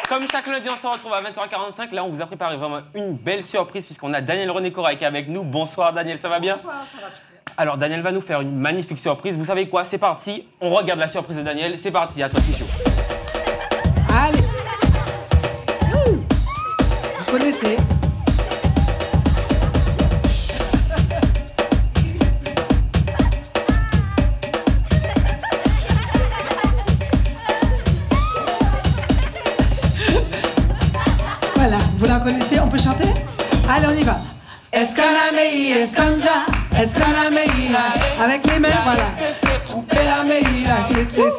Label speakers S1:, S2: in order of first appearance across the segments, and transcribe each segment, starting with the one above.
S1: Comme chaque lundi, on se retrouve à 20h45. Là, on vous a préparé vraiment une belle surprise puisqu'on a Daniel René Cora qui est avec nous. Bonsoir Daniel, ça va bien?
S2: Bonsoir, ça va super.
S1: Alors Daniel va nous faire une magnifique surprise. Vous savez quoi? C'est parti. On regarde la surprise de Daniel. C'est parti, à toi Fichou.
S2: Allez. Vous connaissez? Voilà, vous la connaissez? On peut chanter? Allez, on y va. Escalamei, escanja, escalamei, avec les mains, voilà. Couper la meïla,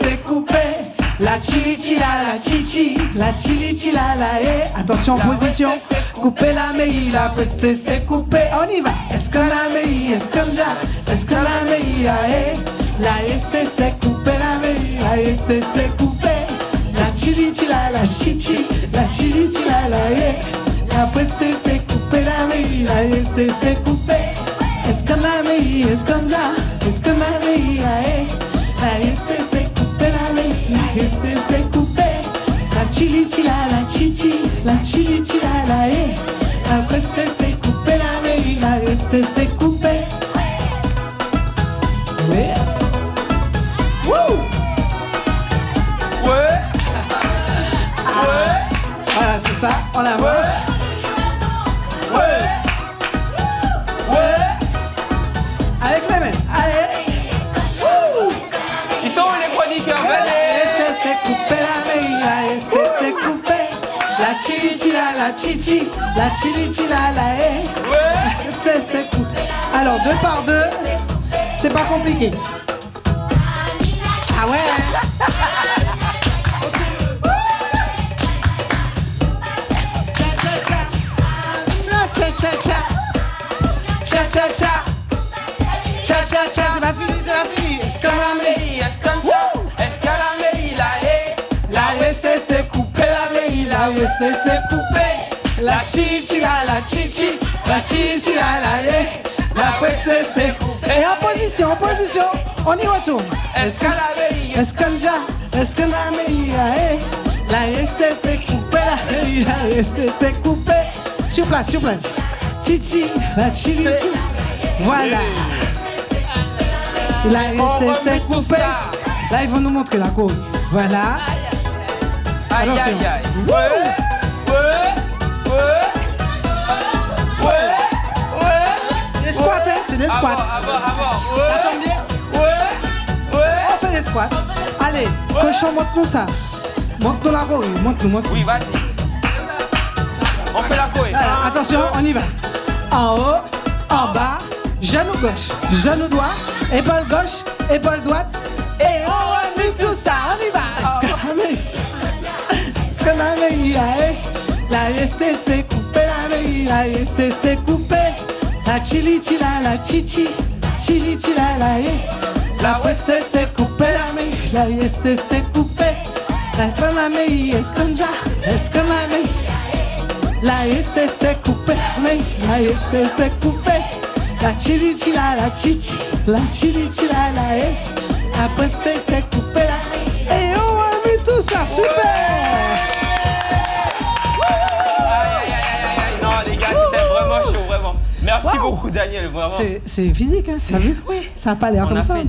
S2: c'est couper. La chili la chichi, la chili la attention en position. Couper la meïla, c'est couper. On y va. Escalamei, escanja, escalamei, la c'est couper la meïla, c'est couper. La chili la chichi, la chili la princesse c'est coupé la meïla, c'est coupé. Est-ce que la meïla, est-ce qu'on ja, est-ce que la meïla, la c'est coupé la meïla, c'est coupé. La chili la chichi, la chili la princesse c'est coupé la meïla, c'est coupé. Ouais. Wouh.
S1: Ouais.
S2: Voilà, c'est ça, on avance.
S1: Ouais. Ouais.
S2: Avec les mains, allez. Wouh.
S1: Ils sont où les chroniqueurs? Venez.
S2: C'est coupé la meïla, c'est coupé. La chili la chichi, la chili la
S1: Ouais.
S2: c'est coupé. Alors 2 par 2, c'est pas compliqué. Ah ouais. Cha, c'est pas fini, c'est pas fini. Escalamei, escalamei, la c'est coupé la meïla, c'est coupé. La chichi la chichi, la chichi la princesse c'est coupé. Et en position, on y retourne.
S1: Escalamei.
S2: Escanja, escalamei, la c'est coupé la meïla, c'est coupé. Sur place. Chichi, la chili, voilà. La c'est coupé. Là, ils vont nous montrer la cour. Voilà.
S1: Aïe,
S2: Attention.
S1: aïe, aïe. Ouais.
S2: Les squats, hein, c'est des squats.
S1: Avant.
S2: Ça tombe bien.
S1: Ouais.
S2: On fait les squats. Allez, cochon, montre-nous ça. Montre-nous la cour, montre-nous.
S1: Oui, vas-y. On fait la couille.
S2: Voilà, attention, on y va. En haut, en bas, genou gauche, genou droit, épaule gauche, épaule droite. Et on remue tout ça, on y va. Est-ce qu'on a mis la c'est coupé, la meïla, c'est coupé. La chili la chichi, chili la princesse c'est coupé, la meïla, c'est coupé. La meïla, est-ce qu'on a mis la c'est coupé, la c'est coupé. La chili la chichi, la chili la princesse c'est coupé la. Et on a vu tout ça, super.
S1: Aïe. Non, les gars, c'était vraiment chaud, vraiment. Merci beaucoup, Daniel, vraiment.
S2: C'est physique, hein, t'as vu?
S1: Oui.
S2: Ça n'a pas l'air comme ça.
S1: Là,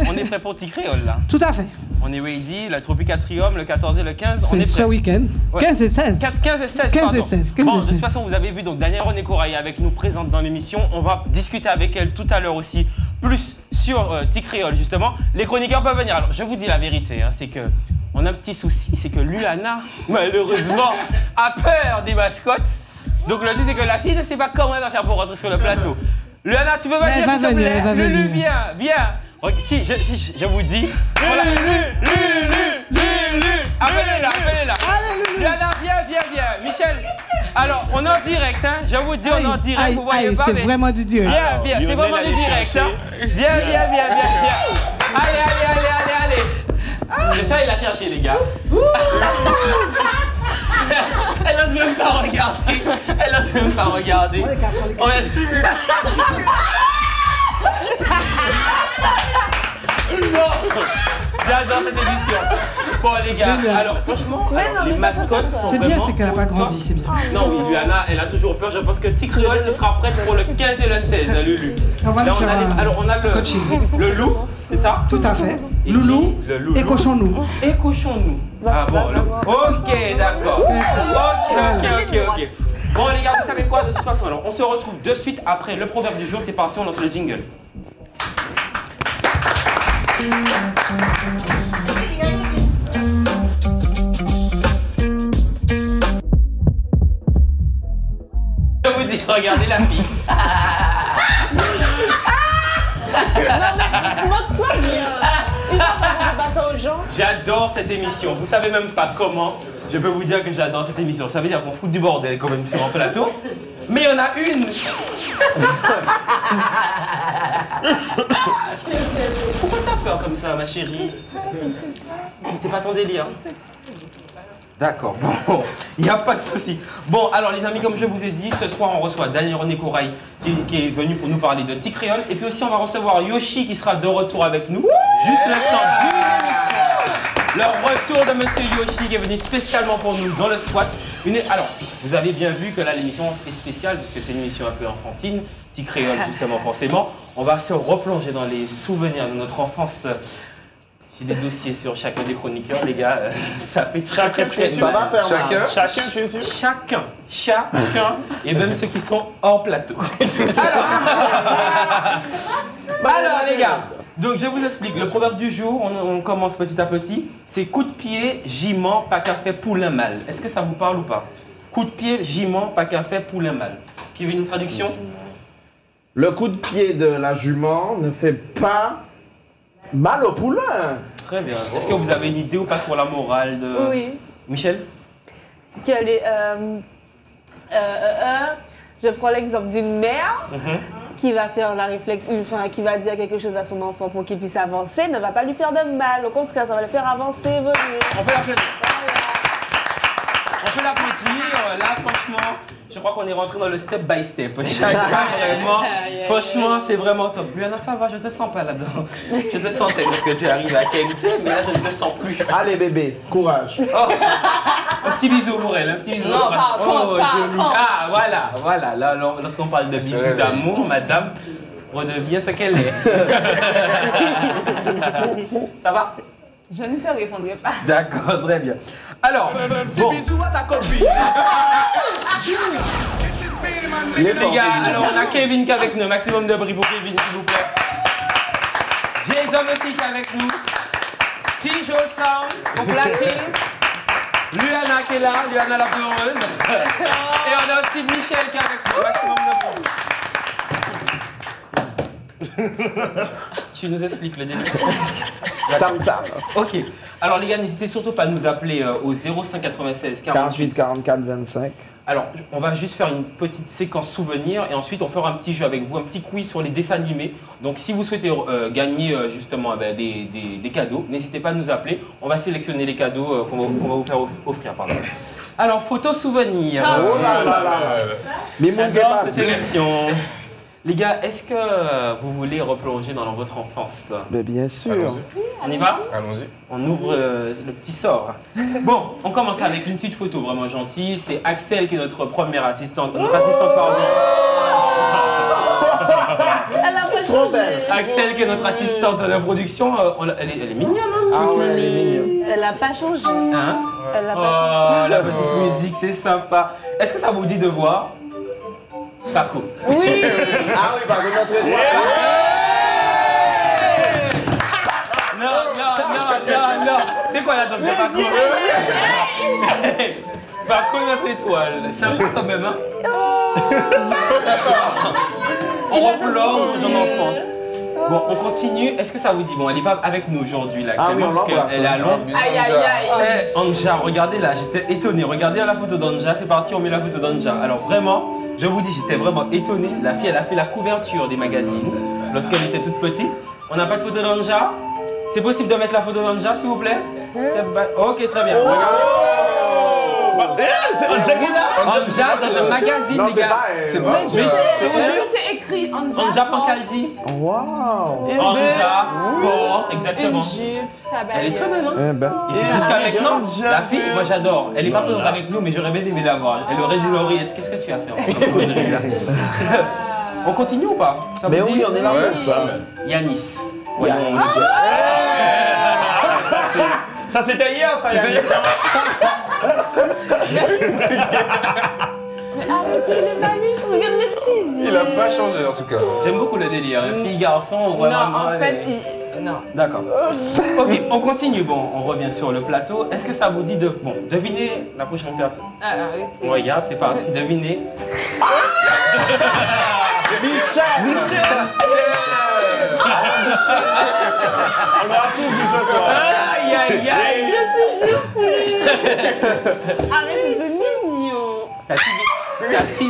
S1: on est prêt pour T-Créole, là.
S2: Tout à fait.
S1: On est ready, la Tropicatrium, le 14 et le 15.
S2: C'est ce week-end.
S1: Ouais.
S2: 15 et 16.
S1: 15 et 16,
S2: 15
S1: pardon.
S2: et 16.
S1: Bon, de toute façon, vous avez vu, donc Daniel René Cora est avec nous, présente dans l'émission. On va discuter avec elle tout à l'heure aussi, plus sur T-Créole, justement. Les chroniqueurs peuvent venir. Alors, je vous dis la vérité, hein, c'est que on a un petit souci, c'est que Luana, malheureusement, a peur des mascottes. Donc, le dit, c'est que la fille ne sait pas comment elle va faire pour rentrer sur le plateau. Luana, tu veux venir, s'il te plaît?
S2: Elle va venir.
S1: Lulu, viens. Si je vous dis... Voilà. Lulu. Appelez-la. Luana, viens. Michel, alors, on est en direct, hein. Je vous dis, on est en direct, vous voyez pas,
S2: c'est
S1: mais...
S2: vraiment du direct.
S1: Viens, c'est vraiment du direct, hein. Viens. Allez. Le chat, il a cherché, les gars. Elle n'ose même pas regarder. Non. J'adore cette émission. Bon les gars,
S2: Génial.
S1: alors franchement, alors, les mascottes sont
S2: C'est bien,
S1: vraiment
S2: c'est qu'elle n'a pas
S1: top.
S2: grandi, c'est bien.
S1: Non oui, Luana, elle a toujours peur. Je pense que Ticréole, tu seras prête pour le 15 et le 16, Lulu.
S2: On va lui
S1: Là,
S2: faire
S1: alors on a le
S2: coaching.
S1: le loup, c'est ça?
S2: Tout à fait.
S1: Et
S2: Loulou
S1: puis, le loulou.
S2: et cochon-nous.
S1: Et cochon-nous. Ah bon, là. Ok, d'accord. Ok. Bon les gars, vous savez quoi de toute façon? Alors on se retrouve de suite après le proverbe du jour. C'est parti, on lance le jingle. Je vous dis, regardez la fille.
S3: Moque-toi bien. Il va pas ça aux gens.
S1: J'adore cette émission. Vous savez même pas comment. Je peux vous dire que j'adore cette émission. Ça veut dire qu'on fout du bordel quand même sur un plateau. Mais il y en a une. Pourquoi t'as peur comme ça, ma chérie? C'est pas ton délire. D'accord, bon, il n'y a pas de souci. Bon, alors les amis, comme je vous ai dit, ce soir on reçoit Daniel René Corail qui est venu pour nous parler de Ticréole. Et puis aussi on va recevoir Yoshi qui sera de retour avec nous. Juste l'instant d'une émission. Le retour de Monsieur Yoshi qui est venu spécialement pour nous dans le squat. Alors, vous avez bien vu que là l'émission est spéciale puisque c'est une émission un peu enfantine. Ticréole justement forcément. On va se replonger dans les souvenirs de notre enfance. J'ai des dossiers sur chacun des chroniqueurs, les gars. Ça fait très mal.
S4: Chacun, tu es sûr?
S1: Chacun, et même ceux qui sont hors plateau. Alors les gars, donc je vous explique, le proverbe du jour, on commence petit à petit, c'est coup de pied, giment, pas café, poulain mâle. Est-ce que ça vous parle ou pas? Coup de pied, giment, pas café, poulain mâle. Qui veut une traduction?
S4: Le coup de pied de la jument ne fait pas mal au poulain.
S1: Très bien. Est-ce que vous avez une idée ou pas sur la morale de...
S3: Oui.
S1: Michel?
S3: Que les, je prends l'exemple d'une mère qui va faire la réflexion, enfin, qui va dire quelque chose à son enfant pour qu'il puisse avancer, ne va pas lui faire de mal. Au contraire, ça va le faire avancer, évoluer.
S1: On peut l'applaudir. On peut l'applaudir. Là, franchement, je crois qu'on est rentré dans le step by step. Chacun, vraiment. Franchement, c'est vraiment top. Luana, ça va, je te sens pas là-dedans. Je te sentais parce que tu arrives à qualité, mais là, je ne te sens plus.
S4: Allez bébé, courage.
S1: Oh, un petit bisou pour elle, un petit bisou.
S3: Non, pas encore, pas
S1: joli.
S3: encore.
S1: Ah, voilà. Là, lorsqu'on parle de bisous d'amour, madame redevient ce qu'elle est. Ça va?
S5: Je ne te répondrai pas.
S1: D'accord, très bien. Alors, bon.
S4: bisou à ta copine.
S1: Les gars, alors on a Kevin qui est avec nous. Maximum de bruit pour Kevin, s'il vous plaît. Jason aussi qui est avec nous. T-Joe Sound, au platine. Luana qui est là, Luana la pleureuse. Et on a aussi Michel qui est avec nous. Maximum de bruit. Tu nous expliques le délire.
S4: Tam.
S1: Ok. Alors les gars, n'hésitez surtout pas à nous appeler au 05 96
S4: 48 44 25.
S1: Alors, on va juste faire une petite séquence souvenir et ensuite on fera un petit jeu avec vous, un petit quiz sur les dessins animés. Donc si vous souhaitez gagner justement des cadeaux, n'hésitez pas à nous appeler. On va sélectionner les cadeaux qu'on va vous faire offrir. Pardon. Alors, photo souvenir.
S4: Oh là là là. Mais mon
S1: J'adore
S4: gars,
S1: cette sélection. Les gars, est-ce que vous voulez replonger dans votre enfance?
S4: mais bien sûr.
S6: Allons-y.
S1: On y va?
S6: Allons-y.
S1: On ouvre le petit sort. Bon, on commence avec une petite photo vraiment gentille. C'est Axel qui est notre première assistante. Notre assistante, pardon.
S3: Elle a pas
S4: Trop
S3: changé.
S4: belle.
S1: Axel qui est notre assistante de production. Elle est mignonne, hein?
S4: Ah ouais, elle est mignonne.
S3: Elle a pas changé.
S1: Hein?
S3: Elle a pas
S1: Oh, la petite musique, c'est sympa. Est-ce que ça vous dit de voir Paco?
S3: Oui.
S4: Ah oui, par contre, notre étoile.
S1: Non. C'est quoi la danse de Paco? Paco, notre étoile. Sympa quand même, hein? On replonge en enfance. Bon, on continue. Est-ce que ça vous dit? Bon, elle n'est pas avec nous aujourd'hui, là,
S4: Ah
S1: actuellement,
S4: oui, on
S1: parce
S4: l'embrasse.
S1: qu'elle est à Londres.
S5: Aïe, aïe, aïe.
S1: Eh, Anja, regardez là, j'étais étonné. Regardez la photo d'Anja, c'est parti, on met la photo d'Anja. Alors vraiment, je vous dis, j'étais vraiment étonné. La fille, elle a fait la couverture des magazines lorsqu'elle était toute petite. On n'a pas de photo d'Anja? C'est possible de mettre la photo d'Anja, s'il vous plaît? Ok, très bien.
S4: C'est Anja qui est là.
S1: Anja dans un magazine,
S4: Non,
S1: les
S4: c'est
S1: gars.
S4: pas elle.
S1: Mais c'est
S5: Est-ce que c'est écrit Anja.
S1: Anja Pancaldi.
S4: Waouh.
S1: Anja porte, exactement.
S5: Une jupe, ça va.
S1: Elle est très belle, hein?
S4: Eh ben.
S1: Et puis jusqu'à maintenant, la fille, moi j'adore. Elle est pas présente avec nous, mais j'aurais bien aimé la voir. Elle aurait dit Lauriette, qu'est-ce que tu as fait On continue ou pas? Ça
S4: Mais
S1: vous
S4: oui,
S1: dit
S4: on est là pour ça.
S1: Yanis. Ouais.
S6: Ça c'était hier, ça, Yannis.
S3: Mais arrêtez les manifs, regarde les petits yeux.
S7: Il a pas changé en tout cas.
S1: J'aime beaucoup le délire. Fille, garçon, vraiment.
S5: Non, en fait, non.
S1: D'accord. Ok, on continue. Bon, on revient sur le plateau. Est-ce que ça vous dit de deviner la prochaine personne?
S5: Ah, arrêtez.
S1: On regarde, c'est parti. Devinez.
S6: Michel. On aura tout vu ce soir.
S1: Aïe, aïe, aïe.
S3: Arrête, c'est mignon.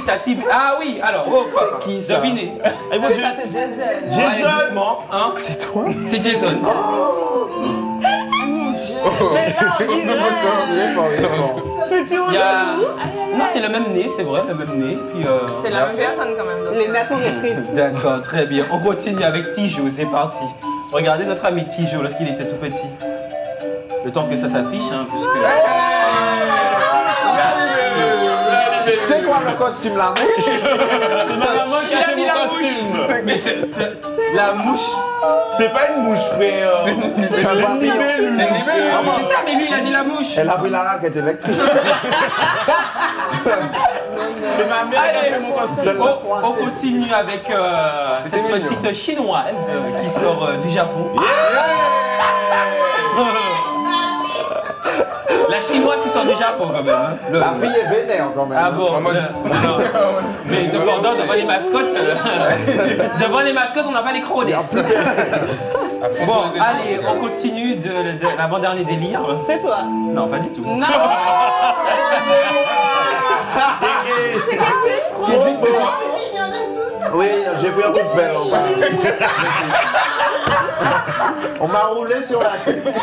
S1: Tati. Ah oui, alors, oh, papa.
S4: qui, ça?
S1: Devinez.
S6: Et moi,
S5: Ça, c'est Jason.
S6: Jason.
S1: Ouais, doucement, hein.
S4: C'est toi?
S1: C'est Jason.
S5: Oh mon Dieu.
S3: Mais là, on
S4: Il est fort, il est fort.
S1: Il y a... Non, c'est le même nez, c'est vrai, le même nez. Puis,
S5: C'est la même personne quand même. Donc,
S3: les natons rétrécissent.
S1: D'accord, très bien. On continue avec Tijo, c'est parti. Regardez notre ami Tijo lorsqu'il était tout petit. Le temps que ça s'affiche, hein, puisque...
S4: C'est quoi le costume là?
S6: C'est ma maman qui a fait
S1: mis
S6: mon
S1: la
S6: costume.
S1: Mais la mouche...
S6: C'est pas une mouche, frère. C'est une libellule.
S1: C'est ça, mais lui, il a dit la mouche.
S4: Elle a pris la raquette électrique.
S6: C'est ma mère qui a fait mon costume.
S1: On continue avec cette petite chinoise qui sort du Japon. La chinoise qui sort du Japon quand même. Hein.
S4: La fille est vénère quand même.
S1: Ah bon, non. Mais cependant, devant les mascottes, on n'a pas les chroniques. Bon, allez, on continue de l'avant-dernier délire.
S3: C'est toi.
S1: Non, pas du tout.
S3: Non.
S4: Oui, j'ai pris un coup de pelle. On m'a roulé sur la tête.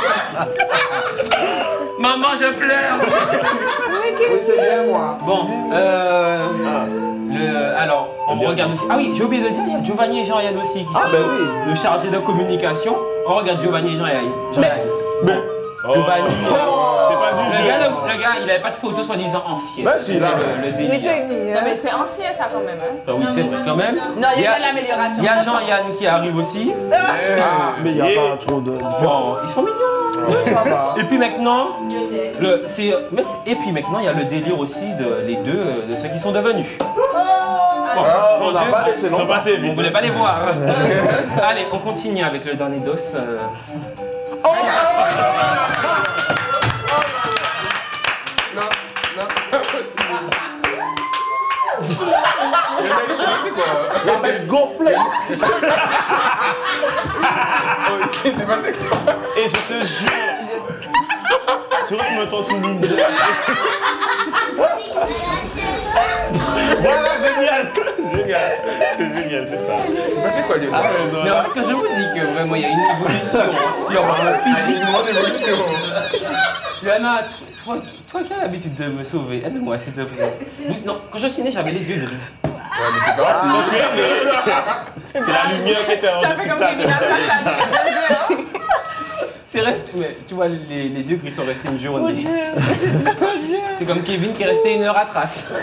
S1: Maman, je pleure.
S4: Oui, c'est bien moi.
S1: Bon, alors, on regarde aussi. Ah oui, j'ai oublié de dire, il y a Giovanni et Jean-Yann aussi qui sont
S4: ben oui.
S1: le chargé de communication. On regarde Giovanni et Jean-Yann. Giovanni.
S6: C'est pas du jeu.
S1: Le gars, il avait pas de photo soi-disant ancienne.
S4: Ben si, là.
S1: Le
S3: Mais
S1: délire.
S3: t'es ni,
S5: Non, mais c'est ancien ça quand même. Hein.
S1: Enfin, oui, c'est vrai quand même.
S5: Non, il y a de l'amélioration.
S1: Il y a Jean-Yann qui arrive aussi.
S4: Ah, mais il n'y a pas trop de.
S1: Bon, ils sont mignons.
S4: Ça va.
S1: Et puis maintenant, et puis maintenant, il y a le délire aussi de les deux, de ceux qui sont devenus. Bon,
S4: On n'a pas laissé
S6: Ils sont
S4: longtemps.
S6: passés
S1: vous
S6: vite.
S1: voulez pas les voir. Hein. Allez, on continue avec le dernier dos.
S7: C'est quoi?
S4: La bête gonflée.
S7: C'est passé quoi?
S6: Et je te jure. Tu vois, c'est mon tortue ninja. Voilà, génial. Génial. C'est génial, c'est ça.
S7: C'est passé quoi, Lionel?
S1: Mais en fait, quand je vous dis que vraiment il y a une évolution sur le physique.
S7: Une grande évolution.
S1: Yana, toi qui as l'habitude de me sauver, aide-moi s'il te plaît. Non, quand je suis né, j'avais les yeux gris.
S7: Ouais, mais c'est pas grave.
S6: Quand tu es né, c'est la lumière qui était en
S5: Tu as
S6: dessous
S5: fait
S6: de
S5: comme
S6: ta
S5: Kevin
S6: tête.
S5: Assad.
S1: C'est resté, mais tu vois, les yeux gris sont restés une journée. C'est comme Kevin qui est resté 1 heure à Trace.
S4: Oh,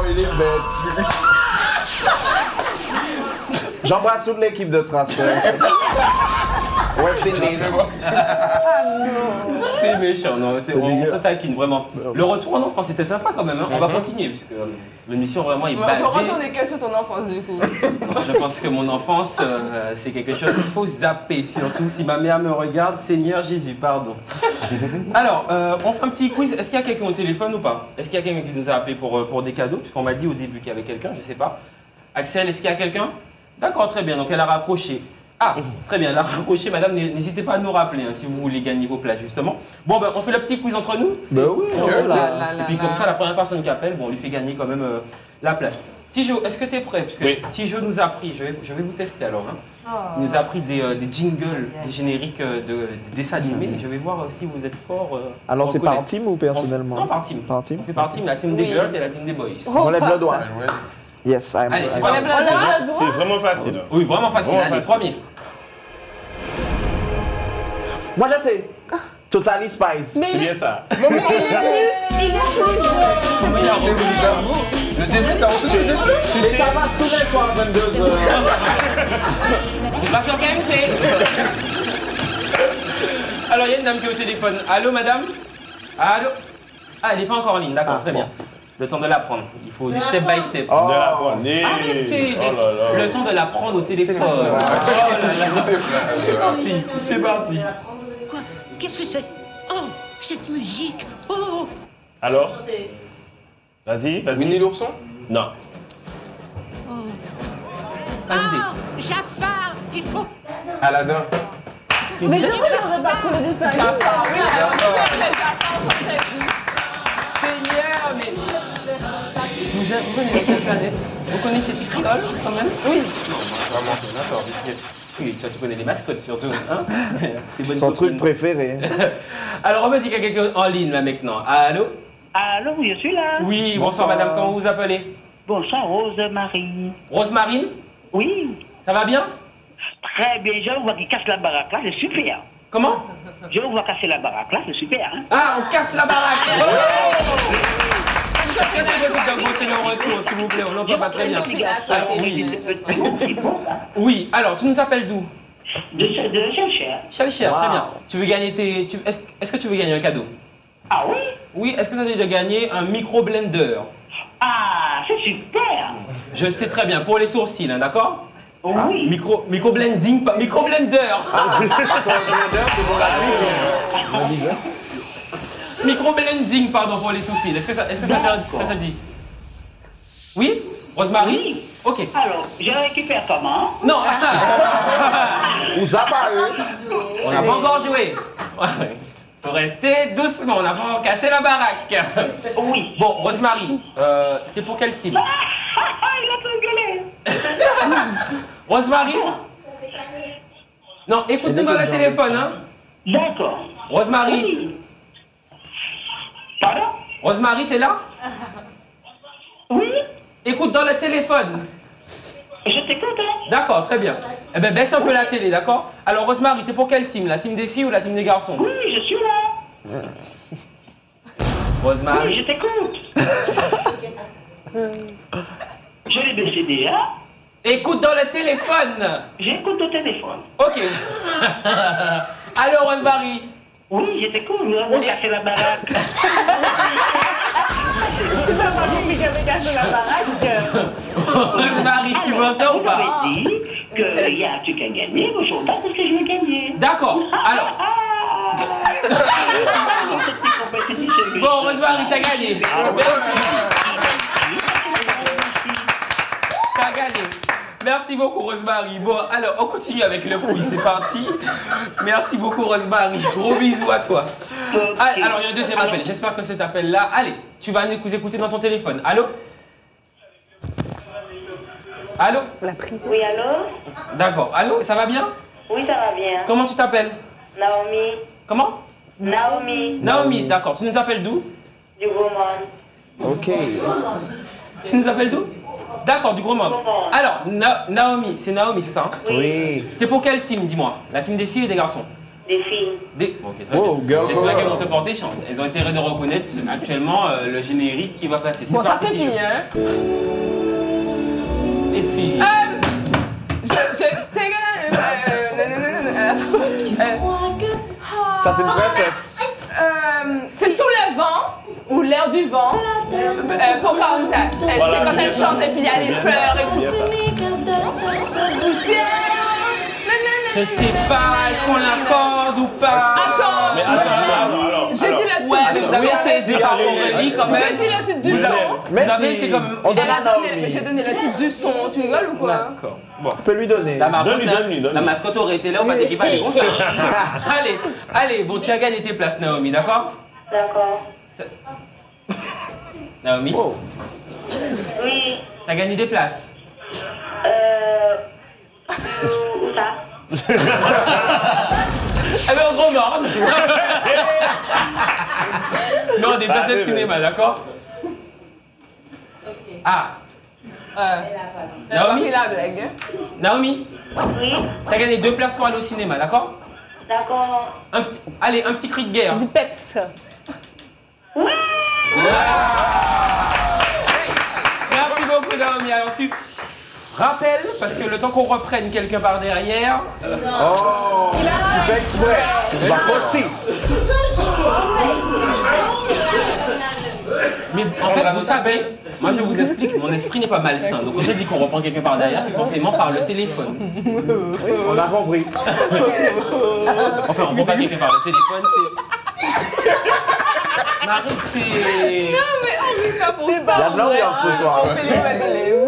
S4: il est bête. J'embrasse toute l'équipe de Trace. West Indies.
S1: C'est méchant, non, on se
S4: dégueulasse.
S1: taquine vraiment. Le retour en enfance, c'était sympa quand même, hein. On va continuer puisque l'émission vraiment est
S5: On peut
S1: basée.
S5: retourner que sur ton enfance du coup.
S1: Je pense que mon enfance, c'est quelque chose qu'il faut zapper, surtout si ma mère me regarde. Seigneur Jésus, pardon. Alors, on fait un petit quiz. Est-ce qu'il y a quelqu'un au téléphone ou pas? Est-ce qu'il y a quelqu'un qui nous a appelé pour des cadeaux? Puisqu'on m'a dit au début qu'il y avait quelqu'un, je sais pas. Axel, est-ce qu'il y a quelqu'un? D'accord, très bien, donc elle a raccroché. Ah, très bien, la raccroché, madame, n'hésitez pas à nous rappeler si vous voulez gagner vos places, justement. Bon, ben, on fait le petit quiz entre nous.
S4: Ben oui,
S1: Et puis comme ça, la première personne qui appelle, bon, on lui fait gagner quand même la place. Tijo, est-ce que tu es prêt? Parce que
S6: oui.
S1: Tijo nous a appris, je vais vous tester alors. Hein. Il nous a appris des jingles, des génériques de dessins animés. Je vais voir si vous êtes fort.
S4: Alors c'est par
S1: reconnaître.
S4: team ou personnellement?
S1: Non, par team.
S4: Par team?
S1: On fait par team, la team des girls et la team des boys.
S4: On lève le doigt.
S7: Ouais.
S4: Yes, I'm
S1: Allez, c'est
S4: I'm-
S1: parti.
S6: C'est vraiment facile.
S1: Oui, vraiment facile.
S6: Vraiment
S1: Allez,
S6: facile.
S1: premier.
S4: Moi je sais. Totally Spice.
S6: C'est bien ça.
S1: Comment il a reconnu ça?
S7: Le début, t'as entendu le début?
S6: Tu
S4: Et
S6: sais,
S4: ça passe tous les soirs à 22h.
S1: C'est pas sur KMT. Alors, il y a une dame qui est au téléphone. Allô, madame? Allô? Ah, elle n'est pas encore en ligne, d'accord,
S4: Ah,
S1: très
S4: bon.
S1: bien. Le temps de la prendre. Il faut du step by step.
S4: Oh.
S6: de la bonne.
S1: Arrêtez,
S6: Oh là là.
S1: le temps de la prendre au téléphone. Oh là là. C'est parti, c'est parti.
S8: Quoi? Qu'est-ce que c'est? Oh, cette musique! Oh!
S6: Alors? Vas-y, vas-y.
S7: Winnie l'ourson?
S6: Non.
S1: Pas d'idée.
S8: Ah, Jafar! Il faut...
S7: Aladdin.
S3: Mais je ne pas trop le dessin.
S1: Seigneur, mais. Vous connaissez quelle planète? Vous connaissez Ticriol quand même? Oui. Vraiment, d'accord. Oui, toi tu connais les mascottes surtout. Hein? Les bonnes
S4: Son
S1: copines.
S4: truc préféré.
S1: Alors on me dit qu'il y a quelqu'un en ligne là maintenant. Allô?
S9: Allô, je suis là.
S1: Oui, bonsoir madame, comment vous vous appelez?
S9: Bonsoir, Rose-Marie.
S1: Rosemarine?
S9: Oui,
S1: Ça va bien?
S9: très bien. Je vois qu'il casse la baraque là, c'est super.
S1: Comment?
S9: Je vois casser la baraque là, c'est super. Hein?
S1: Ah, on casse la baraque! Est-ce que c'est possible d'augmenter le retour, s'il vous plaît? On n'entend pas très bien. Ah, oui.
S9: C'est bon, là.
S1: Oui, alors tu nous appelles d'où?
S9: De cher.
S1: Chalcher,
S4: Wow.
S1: très bien. Tu veux gagner Est-ce que tu veux gagner un cadeau?
S9: Ah oui?
S1: Oui, est-ce que ça veut dire de gagner un micro-blender?
S9: Ah, c'est super.
S1: Je sais très bien, pour les sourcils, hein, d'accord?
S9: Oui.
S1: Micro-blending, pas micro-blender! Micro-blending, pardon, pour les sourcils. Est-ce que ça te dit? Oui? Rosemary? Ok.
S9: Alors, je récupère comment?
S1: Non!
S4: Ou ça pas eux.
S1: On n'a pas encore joué. Faut rester doucement, on n'a pas encore cassé la baraque.
S9: Oui.
S1: Bon, Rosemary, t'es pour quel team?
S9: Il a tout gueulé.
S1: Rosemary? Non, écoute-nous dans le téléphone, hein.
S9: D'accord.
S1: Rosemary?
S9: Oui. Pardon?
S1: Rosemary, t'es là?
S9: Oui.
S1: Écoute dans le téléphone.
S9: Je t'écoute, hein?
S1: D'accord, très bien. Eh ben, baisse un peu la télé, d'accord? Alors, Rosemary, t'es pour quelle team? La team des filles ou la team des garçons?
S9: Oui, je suis là.
S1: Rosemary?
S9: Oui, je t'écoute. Je l'ai baissé déjà.
S1: Écoute dans le téléphone.
S9: J'écoute au téléphone.
S1: Ok. Alors, Rosemary?
S9: Oui, je t'écoute. Nous avons cassé la baraque.
S3: Tu m'as pas dit que j'avais cassé la baraque.
S1: Rosemary, tu m'entends ou
S9: Vous
S1: pas?
S9: m'avez dit qu'il y a un truc à gagner. Moi, je ne sais pas parce que je veux gagner.
S1: D'accord. Alors, bon, Rosemary, t'as gagné. Merci. T'as gagné. Merci beaucoup, Rosemary. Bon, alors, on continue avec le quiz. C'est parti. Merci beaucoup, Rosemary. Gros bisous à toi. Ah, alors, il y a un deuxième appel. J'espère que cet appel-là. Allez, tu vas nous écouter dans ton téléphone. Allô? Allô?
S10: Oui, allô?
S1: D'accord. Allô, ça va bien?
S10: Oui, ça va bien.
S1: Comment tu t'appelles?
S10: Naomi.
S1: Comment?
S10: Naomi.
S1: Naomi, d'accord. Tu nous appelles d'où?
S10: Du Gaumont.
S4: Ok.
S1: Tu nous appelles d'où? D'accord, du Gros Monde. Alors, Naomi, c'est ça, hein?
S4: Oui.
S1: T'es pour quelle team, dis-moi? La team des filles ou des garçons?
S10: Des filles.
S1: Ok, très
S4: Oh,
S1: bien.
S4: girl
S1: J'espère
S4: power.
S1: qu'elles vont te porter chance. Elles ont intérêt de reconnaître actuellement le générique qui va passer. C'est
S5: Bon, ça
S1: parti,
S5: c'est
S1: Tijo.
S5: fini, hein?
S1: Les filles.
S4: Ça c'est une princesse.
S5: C'est sous le vent ou l'air du vent. Pocahontas. Tu sais,
S6: Voilà,
S5: quand
S6: c'est bien
S5: elle
S6: ça.
S5: chante et puis il y a les
S6: C'est bien
S5: fleurs
S6: ça,
S5: et
S6: c'est
S5: tout.
S6: bien ça.
S1: Je sais pas, est-ce qu'on l'accorde ou pas?
S5: Attends.
S6: Mais attends, alors.
S5: J'ai dit le
S1: Ouais,
S5: titre du
S1: vous avez été par Aurélie quand même.
S5: J'ai dit le titre du son.
S4: Mais
S1: Vous avez
S4: si,
S1: été comme...
S4: on
S5: Elle a
S4: demande à
S5: donné,
S4: Naomi.
S5: j'ai donné le titre du son. Tu rigoles ou quoi?
S1: D'accord. Bon.
S4: On peut lui donner.
S1: La mascotte,
S6: Donne-lui.
S1: la mascotte aurait été là, on va t'équiper avec ça. Allez, bon, tu as gagné tes places, Naomi, d'accord?
S10: D'accord.
S1: Naomi,
S4: Oh.
S10: Oui.
S1: t'as gagné des places.
S10: Où ça?
S1: Eh bien, en gros, morne. Non, des places de cinéma, d'accord? Ah.
S5: Elle a
S1: Naomi,
S5: pris la blague. Hein?
S1: Naomi,
S10: Oui.
S1: t'as gagné 2 places pour aller au cinéma, d'accord?
S10: D'accord.
S1: Allez, un petit cri de guerre.
S3: Du peps.
S1: Merci beaucoup, Naomi. Alors, tu rappelles, parce que le temps qu'on reprenne quelque part derrière.
S4: Oh, tu fais exprès. Tu vas aussi.
S1: Mais en fait, vous savez, moi je vous explique, mon esprit n'est pas malsain. Donc quand je dis qu'on reprend quelque part derrière, c'est forcément par le téléphone.
S4: Oui, on a compris.
S1: Enfin, on prend pas quelque part le téléphone, c'est. Marie, c'est.
S4: Il y a de l'ambiance ce soir.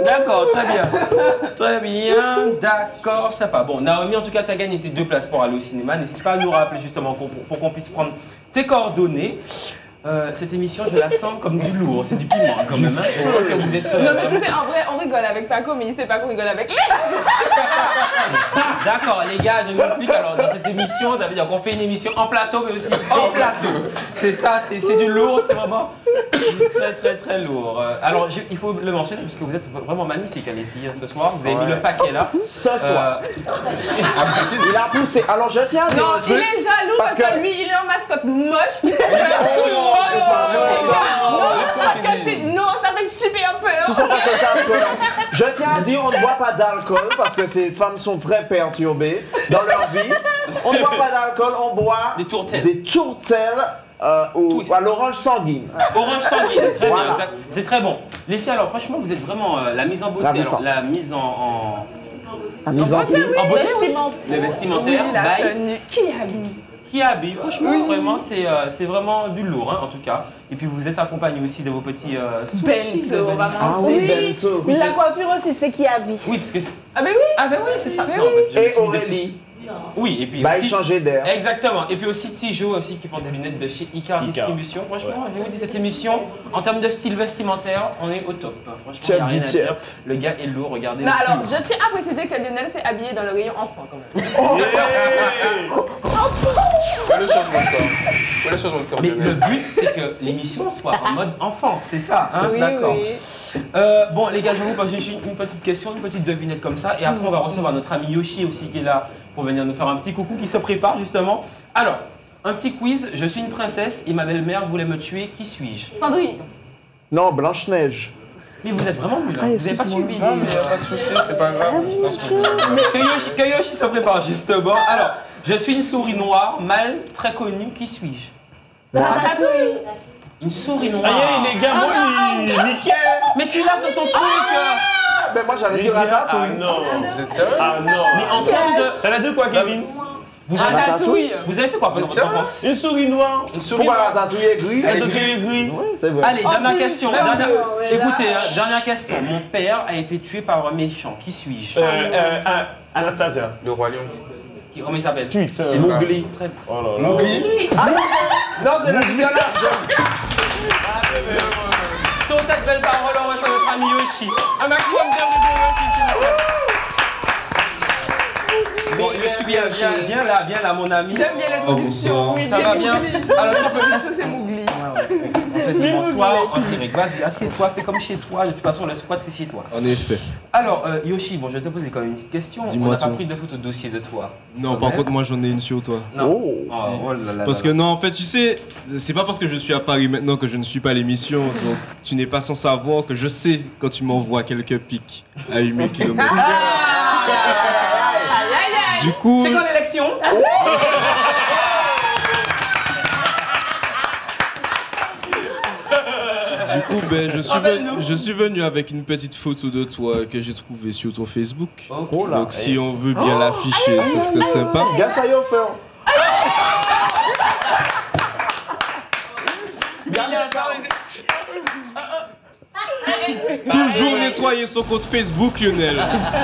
S1: D'accord, très bien. Très bien, d'accord, sympa. Bon, Naomi, en tout cas, tu as gagné tes 2 places pour aller au cinéma. N'hésite pas à nous rappeler justement pour qu'on puisse prendre tes coordonnées. Cette émission, je la sens comme du lourd, c'est du piment quand même. Hein. Je sens que vous êtes.
S5: Non, mais tu sais, en vrai, on rigole avec Paco, mais il sait pas qu'on rigole avec lui.
S1: D'accord, les gars, je vous explique. Alors, dans cette émission, ça veut dire qu'on fait une émission en plateau, mais aussi hors plateau. C'est ça, c'est du lourd, c'est vraiment très lourd. Alors, il faut le mentionner, parce que vous êtes vraiment magnifiques, les filles, ce soir. Vous avez mis le paquet là.
S4: Ce soir. Il a poussé. Alors, je tiens à dire
S5: Non,
S4: un
S5: il
S4: truc,
S5: est jaloux parce que lui, il est en mascotte moche. Tout le monde. Parce que non, ça fait super peur.
S4: Tout ça parce que t'as peur. Je tiens à dire, on ne boit pas d'alcool parce que ces femmes sont très perturbées dans leur vie. On ne boit pas d'alcool, on boit
S1: des tourtelles.
S4: À l'orange sanguine.
S1: Orange sanguine, très
S4: Voilà.
S1: bien, c'est très bon. Les filles, alors franchement, vous êtes vraiment la mise en beauté, alors, la mise en beauté, oui. Le vestimentaire,
S5: Oui, la
S1: bye.
S5: tenue. Qui habille?
S1: Qui habille, franchement, vraiment, c'est vraiment du lourd, hein, en tout cas. Et puis vous êtes accompagné aussi de vos petits sushis.
S5: Bento, on va manger.
S4: Ah oui, bento.
S1: Oui,
S3: La coiffure aussi, c'est qui habille.
S1: oui, parce que
S5: Ah ben oui.
S1: ah ben oui, c'est ça.
S5: Mais
S1: Non, parce que je me
S4: Et
S1: suis dit-
S4: Aurélie
S1: Oui, et puis
S4: va
S1: aussi...
S4: échanger d'air.
S1: Exactement. Et puis aussi Tijo aussi qui font des lunettes de chez Icar Distribution. Franchement, je vous dis, cette émission, en termes de style vestimentaire, on est au top. Franchement, il n'y a rien à dire. Le gars est lourd, regardez.
S5: Non,
S1: le
S5: alors,
S1: pull.
S5: je tiens à préciser que Lionel s'est habillé dans le rayon enfant quand même.
S7: Le changement de corps. Le changement de corps.
S1: Mais le but, c'est que l'émission soit en mode enfance, c'est ça, hein?
S3: Oui,
S1: D'accord.
S3: oui.
S1: Bon, les gars, je vais vous poser une petite question, une petite devinette comme ça. Et après, on va recevoir notre ami Yoshi aussi qui est là pour venir nous faire un petit coucou, qui se prépare justement. Alors, un petit quiz. Je suis une princesse et ma belle-mère voulait me tuer. Qui suis-je?
S5: Cendrille.
S4: Non, Blanche-Neige.
S1: Mais vous êtes vraiment nuls, hein. Vous n'avez pas suivi
S7: Non, mais il n'y a pas de souci, c'est pas grave. Je pense que
S1: que Yoshi se prépare justement. Alors, je suis une souris noire, mâle, très connue. Qui suis-je?
S3: Ratatouille.
S1: Une souris noire.
S6: Aïe, les gars, nickel.
S1: Mais tu l'as sur ton truc.
S4: Ben moi j'avais
S6: Les
S4: dit
S6: gars, ah
S4: Ratatouille.
S6: non.
S7: vous êtes sérieux?
S6: Ah non.
S1: Mais en termes de...
S6: T'en as dit quoi, Kevin?
S1: Vous avez,
S5: Ratatouille.
S1: vous avez fait quoi pendant votre enfance?
S6: Une souris noire. Une souris
S4: Pourquoi
S6: noire.
S4: Ratatouille est gris?
S6: Elle est gris.
S4: Oui, c'est vrai.
S1: Allez, dernière question. Écoutez,
S3: là.
S1: dernière question. Mon père a été tué par un méchant. Qui suis-je?
S6: Anastasia.
S7: Le roi lion.
S1: Comment il s'appelle?
S6: Putain.
S4: Mowgli.
S1: Très...
S6: Oh là là.
S7: Mowgli.
S4: Non, c'est la vie à l'argent.
S1: Sur cette belle parole, on reçoit notre ami Yoshi. Un maximum de Yoshi, s'il vous plaît. Bon, Yoshi, viens là, mon ami.
S5: J'aime bien l'introduction.
S1: Ça va bien? Alors, est-ce qu'on peut
S5: Est-ce que c'est Mowgli?
S1: On se dit bonsoir en direct. Vas-y, assieds-toi, fais comme chez toi. De toute façon, le squat, c'est chez toi.
S11: En effet.
S1: Alors, Yoshi, bon, je vais te poser quand même une petite question. On
S11: Dis-moi
S1: n'a pas
S11: tout.
S1: pris de photo de dossier de toi.
S11: Non,
S1: Quand
S11: par
S1: même.
S11: contre, moi j'en ai une sur toi.
S1: Non.
S4: Oh.
S1: Oh là là
S11: Parce
S1: là
S11: que non, en fait, tu sais, c'est pas parce que je suis à Paris maintenant que je ne suis pas à l'émission. Donc, tu n'es pas sans savoir que je sais quand tu m'envoies quelques pics à 8000 km.
S5: Aïe, aïe, aïe.
S11: Du coup,
S1: C'est quand l'élection?
S11: du coup, ben, je suis venu avec une petite photo de toi que j'ai trouvée sur ton Facebook.
S1: Ok.
S4: Oh là.
S11: Donc, si on veut bien l'afficher, ce serait sympa.
S4: Gars, ça y est, on fait.
S11: Toujours nettoyer son compte Facebook, Lionel.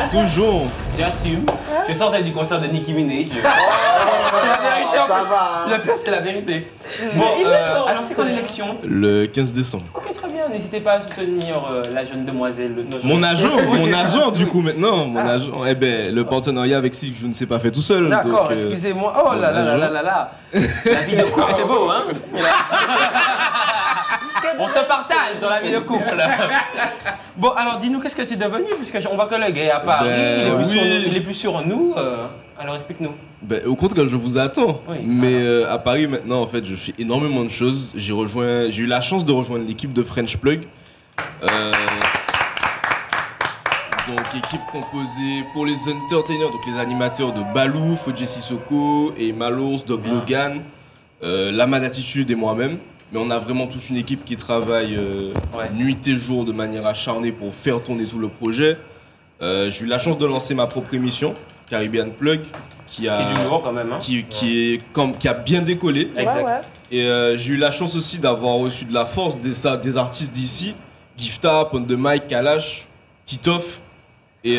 S11: Toujours.
S1: J'assume. Je sortais du concert de Nicki Minaj. C'est la vérité. En
S4: ça
S1: plus.
S4: va.
S1: Le pire, c'est la vérité. Bon, alors c'est quand l'élection?
S11: Le 15 décembre.
S1: Ok, très bien. N'hésitez pas à soutenir la jeune demoiselle.
S11: Mon agent du coup maintenant, mon agent. Eh ben, le partenariat avec Silk, je ne sais pas fait tout seul.
S1: D'accord,
S11: donc,
S1: excusez-moi. Oh là là là là là là. La vie de couple, c'est beau, hein? On se partage dans la vie de couple. Bon, alors dis-nous, qu'est-ce que tu es devenu? Puisqu'on voit que le gars est à Paris, il est plus sur nous. Alors explique-nous.
S11: Ben, au contraire, je vous attends.
S1: Oui,
S11: mais à Paris maintenant, en fait, je fais énormément de choses. J'ai eu la chance de rejoindre l'équipe de French Plug. Donc équipe composée pour les entertainers, donc les animateurs de Balou, Fodji Sissoko et Malours, Dog Logan, Lamad Attitude et moi-même. Mais on a vraiment toute une équipe qui travaille nuit et jour de manière acharnée pour faire tourner tout le projet. J'ai eu la chance de lancer ma propre émission, Caribbean Plug, qui a
S1: du lourd quand même, hein.
S11: qui a bien décollé.
S1: Exact.
S3: Ouais.
S11: Et j'ai eu la chance aussi d'avoir reçu de la force des artistes d'ici, Gifta, Pond de Mike, Kalash, Titoff. Et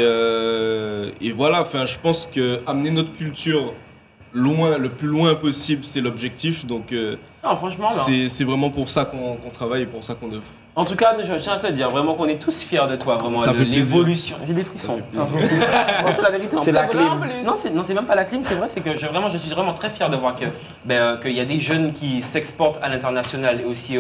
S11: voilà, enfin, je pense que amener notre culture le plus loin possible, c'est l'objectif. Donc
S1: Non, franchement, non.
S11: c'est vraiment pour ça qu'on travaille et pour ça qu'on œuvre.
S1: En tout cas, je tiens à te dire vraiment qu'on est tous fiers de toi, vraiment,
S11: Ça
S1: de
S11: fait plaisir.
S1: l'évolution. J'ai des frissons.
S11: Ça fait plaisir.
S1: Non, c'est la vérité.
S4: C'est la clim.
S1: Non, c'est même pas la clim, c'est vrai, c'est que je suis vraiment très fier de voir qu'il y a des jeunes qui s'exportent à l'international et aussi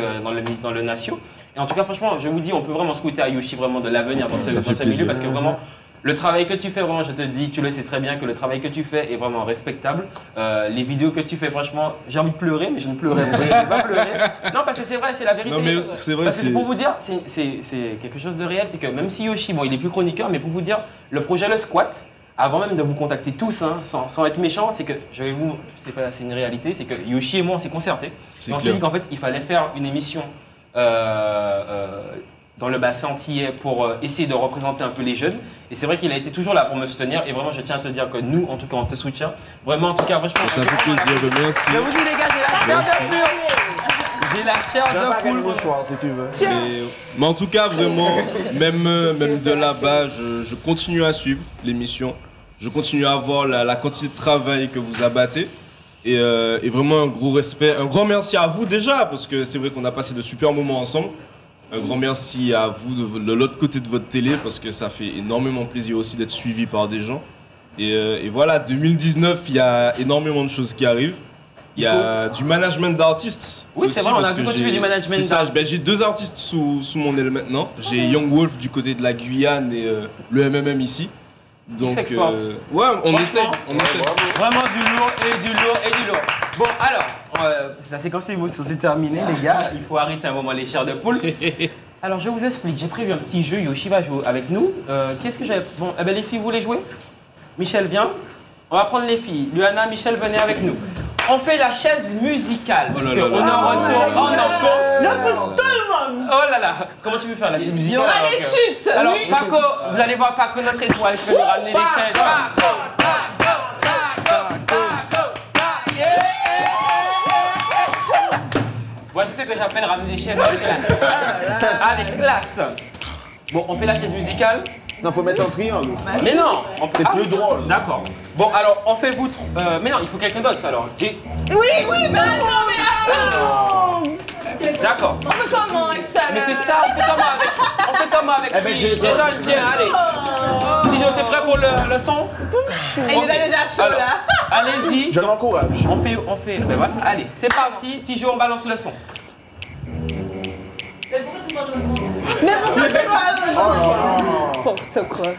S1: dans le nation. Et en tout cas, franchement, je vous dis, on peut vraiment souhaiter à Yoshi vraiment de l'avenir dans ce milieu parce que vraiment, le travail que tu fais, vraiment, je te le dis, tu le sais très bien que le travail que tu fais est vraiment respectable. Les vidéos que tu fais, franchement, j'ai envie de pleurer, mais je ne pleurerai pas. Je vais pas pleurer. Non, parce que c'est vrai, c'est la vérité.
S11: Non, mais c'est vrai,
S1: parce que pour vous dire, c'est quelque chose de réel, c'est que même si Yoshi, bon, il est plus chroniqueur, mais pour vous dire, le projet Le Squat, avant même de vous contacter tous, hein, sans être méchant, c'est que, c'est une réalité, c'est que Yoshi et moi, on s'est concertés. Et on s'est dit qu'en fait, il fallait faire une émission dans le bassin antillais pour essayer de représenter un peu les jeunes. Et c'est vrai qu'il a été toujours là pour me soutenir. Et vraiment, je tiens à te dire que nous, en tout cas, on te soutient. Vraiment, en tout cas, franchement.
S11: Ça fait plaisir, merci.
S1: Je vous dis, les gars, j'ai la chair de poule. J'ai la chair de poule.
S4: Mouchoir, si tu veux.
S11: Mais en tout cas, vraiment, même de là-bas, je continue à suivre l'émission. Je continue à voir la quantité de travail que vous abattez. Et vraiment un gros respect, un grand merci à vous déjà, parce que c'est vrai qu'on a passé de super moments ensemble. Un grand merci à vous de l'autre côté de votre télé, parce que ça fait énormément plaisir aussi d'être suivi par des gens. Et voilà, 2019, il y a énormément de choses qui arrivent. Il y a du management d'artistes.
S1: Oui,
S11: aussi,
S1: c'est vrai, on a
S11: parce
S1: vu
S11: que
S1: quand tu fais du management
S11: c'est ça,
S1: d'artistes.
S11: j'ai 2 artistes sous mon aile maintenant. J'ai Young Wolf du côté de la Guyane et le MMM ici. Donc, ouais, on essaie.
S1: Vraiment du lourd et du lourd et du lourd. Bon, alors, la séquence émotion, c'est terminé, les gars. Il faut arrêter un moment les chairs de poule. Alors, je vous explique. J'ai prévu un petit jeu. Yoshi va jouer avec nous. Qu'est-ce que j'ai? Bon, eh ben, les filles, vous voulez jouer? Michel, viens. On va prendre les filles. Luana, Michel, venez avec nous. On fait la chaise musicale. Parce qu'on est en retour en enfance.
S3: Je pousse tout le monde.
S1: Oh là là. Comment tu veux faire la chaise musicale?
S5: Il y aura des chutes.
S1: Alors, Paco, vous allez voir Paco, notre étoile, qui va nous ramener les chaises. Paco. Voici ce que j'appelle ramener des chaises avec classe. Allez, classe. Bon, on fait la chaise musicale.
S4: Non, faut mettre un triangle.
S1: Mais non,
S4: c'est plus drôle.
S1: D'accord. Bon, alors, on fait vous. Mais non, il faut quelqu'un d'autre alors.
S5: Oui, mais non, mais attends.
S1: D'accord.
S5: On fait comment avec ça?
S1: Mais c'est ça, on fait comment avec lui? Jason, viens, allez. Tijo, t'es prêt pour le son?
S5: Il est déjà chaud là.
S1: Allez-y.
S4: Je l'encourage.
S1: On fait. Ben voilà, allez, c'est parti. Tijo, on balance le son.
S3: Mais pourquoi tu vas n'importe quoi.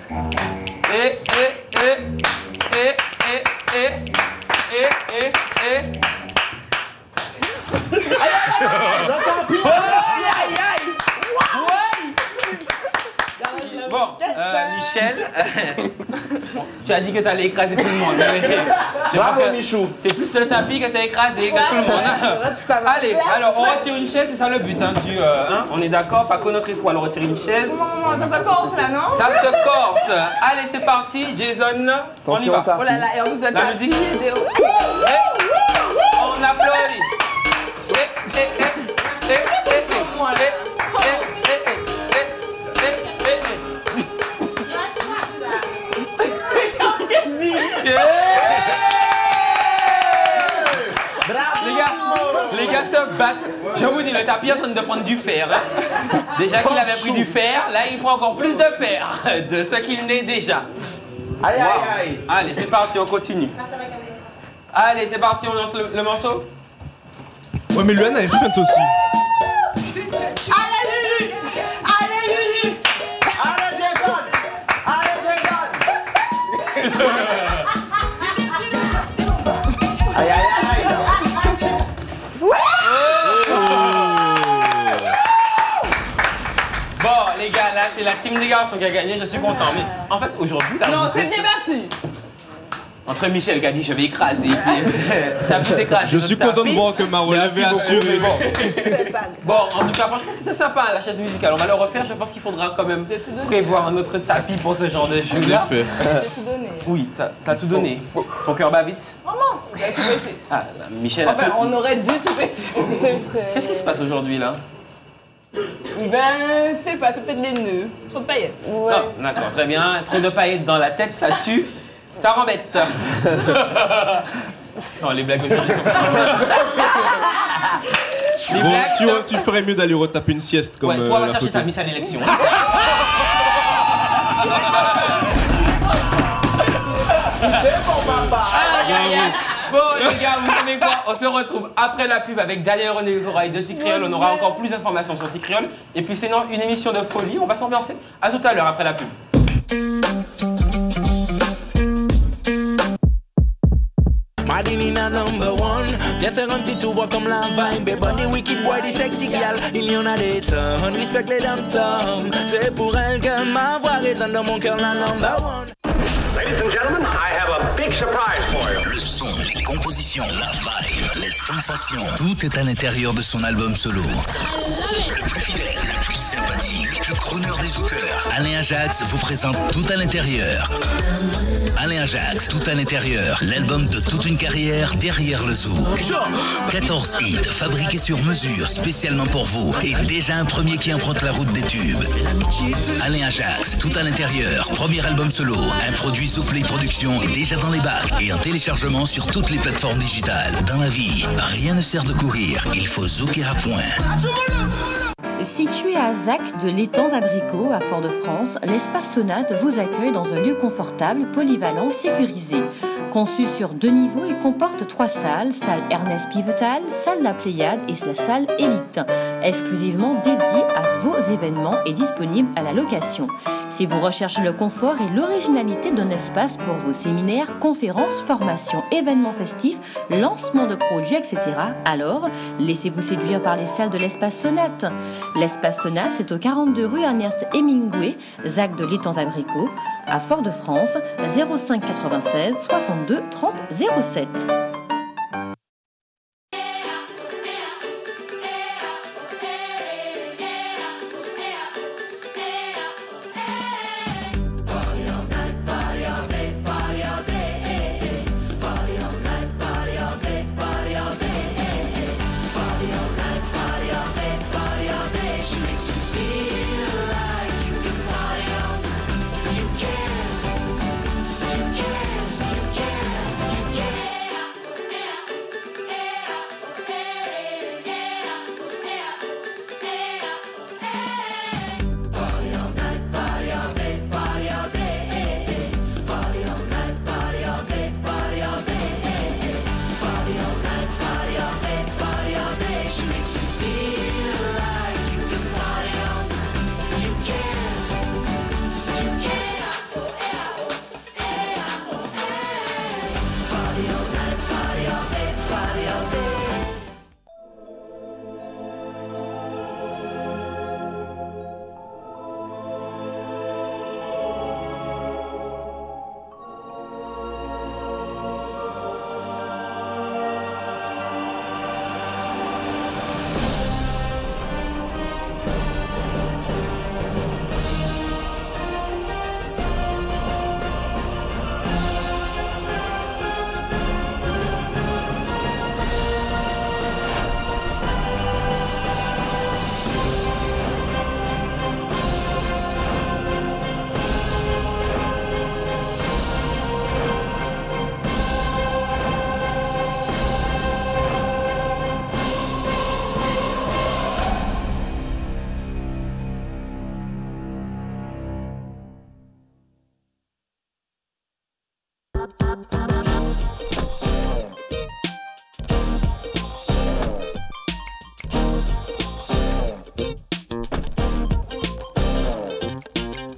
S1: Bon, Michel, bon, tu as dit que tu allais écraser tout le monde.
S4: Bravo, Michou.
S1: C'est plus le tapis que tu as écrasé que tout le monde. Allez, alors on retire une chaise, c'est ça le but. On est d'accord, Paco, notre étoile, on retire une chaise.
S5: Ça se corse là, non?
S1: Ça se corse. Allez, c'est parti, Jason, on y va.
S5: Oh là là, et en plus
S1: la musique. On applaudit. tapis en train de prendre du fer. Hein. Déjà qu'il avait pris du fer, là il prend encore plus de fer de ce qu'il n'est déjà.
S4: Aïe,
S1: Wow.
S4: aïe, aïe.
S1: Allez, c'est parti, on continue. Allez, c'est parti, on lance le morceau.
S11: Ouais, mais Luana est feinte aussi.
S5: Allez, Lulu! Allez, Lulu!
S4: Allez, Jason! Allez, Jason! Aïe, aïe, aïe.
S1: Bon, les gars, là, c'est la team des garçons qui a gagné, je suis content. Mais en fait, aujourd'hui, là,
S5: Non,
S1: vous
S5: c'est
S1: êtes-
S5: débattu.
S1: Entre Michel qui a dit je vais écraser, t'as pu s'écraser.
S11: Je suis content de voir que ma relève est assurée.
S1: Bon, en tout cas, franchement, c'était sympa la chaise musicale. On va le refaire. Je pense qu'il faudra quand même prévoir un autre tapis pour ce genre de jeu-là.
S5: J'ai tout donné.
S1: Oui, t'as tout donné. Ton cœur bat vite.
S5: Maman, vous avez tout pété.
S1: Ah, là, Michel a
S5: Enfin,
S1: tout.
S5: on aurait dû tout péter.
S1: Qu'est-ce qui se passe aujourd'hui là?
S5: Ben, c'est pas, c'est peut-être les nœuds. Trop de paillettes.
S1: Non, d'accord, très bien. Trop de paillettes dans la tête, ça tue. Ça rembête. Non, les blagues aujourd'hui sont Les
S11: Bon,
S1: blagues,
S11: tu ferais mieux d'aller retaper une sieste comme
S1: ouais, toi, va
S11: la
S1: chercher
S11: photo.
S1: ta miss à l'élection. Aïe, aïe, aïe. Bon, les gars, vous savez quoi? On se retrouve après la pub avec Daniel René Corail de Ticréole. On aura encore plus d'informations sur Ticréole. Et puis, sinon, une émission de folie. On va s'ambiancer. À tout à l'heure après la pub.
S12: Madinina number one. Différentes petites voix comme la vibe. Et bonne wicked boy, des sexy gal. Il y en a des tonnes. Respect les dom-toms. C'est pour elle que ma voix résonne dans mon cœur, la number one.
S13: Ladies and gentlemen, I have a big surprise for you.
S14: Le son, les compositions, la vibe, les sensations, tout est à l'intérieur de son album solo. Le plus fidèle, le plus sympathique, le plus crooner des zoukeurs. Alain Ajax vous présente Tout à l'intérieur. Alain Ajax, Tout à l'intérieur, l'album de toute une carrière derrière le zouk. 14 hits fabriqués sur mesure spécialement pour vous et déjà un premier qui emprunte la route des tubes. Alain Ajax, Tout à l'intérieur, premier album solo, un produit Soufflé Productions déjà dans les bacs et en téléchargement sur toutes les plateformes digitales. Dans la vie, rien ne sert de courir, il faut zouker à point.
S15: Situé à Zac de l'Étang-Abricot, à Fort-de-France, l'espace Sonate vous accueille dans un lieu confortable, polyvalent, sécurisé. Conçu sur 2 niveaux, il comporte 3 salles, salle Ernest Pivetal, salle La Pléiade et la salle Élite, exclusivement dédiée à vos événements et disponible à la location. Si vous recherchez le confort et l'originalité d'un espace pour vos séminaires, conférences, formations, événements festifs, lancements de produits, etc., alors laissez-vous séduire par les salles de l'espace Sonate. L'espace Sonate, c'est au 42 rue Ernest Hemingway, Zac de l'Étang-Abricot, à Fort-de-France, 05 96 62 30 07.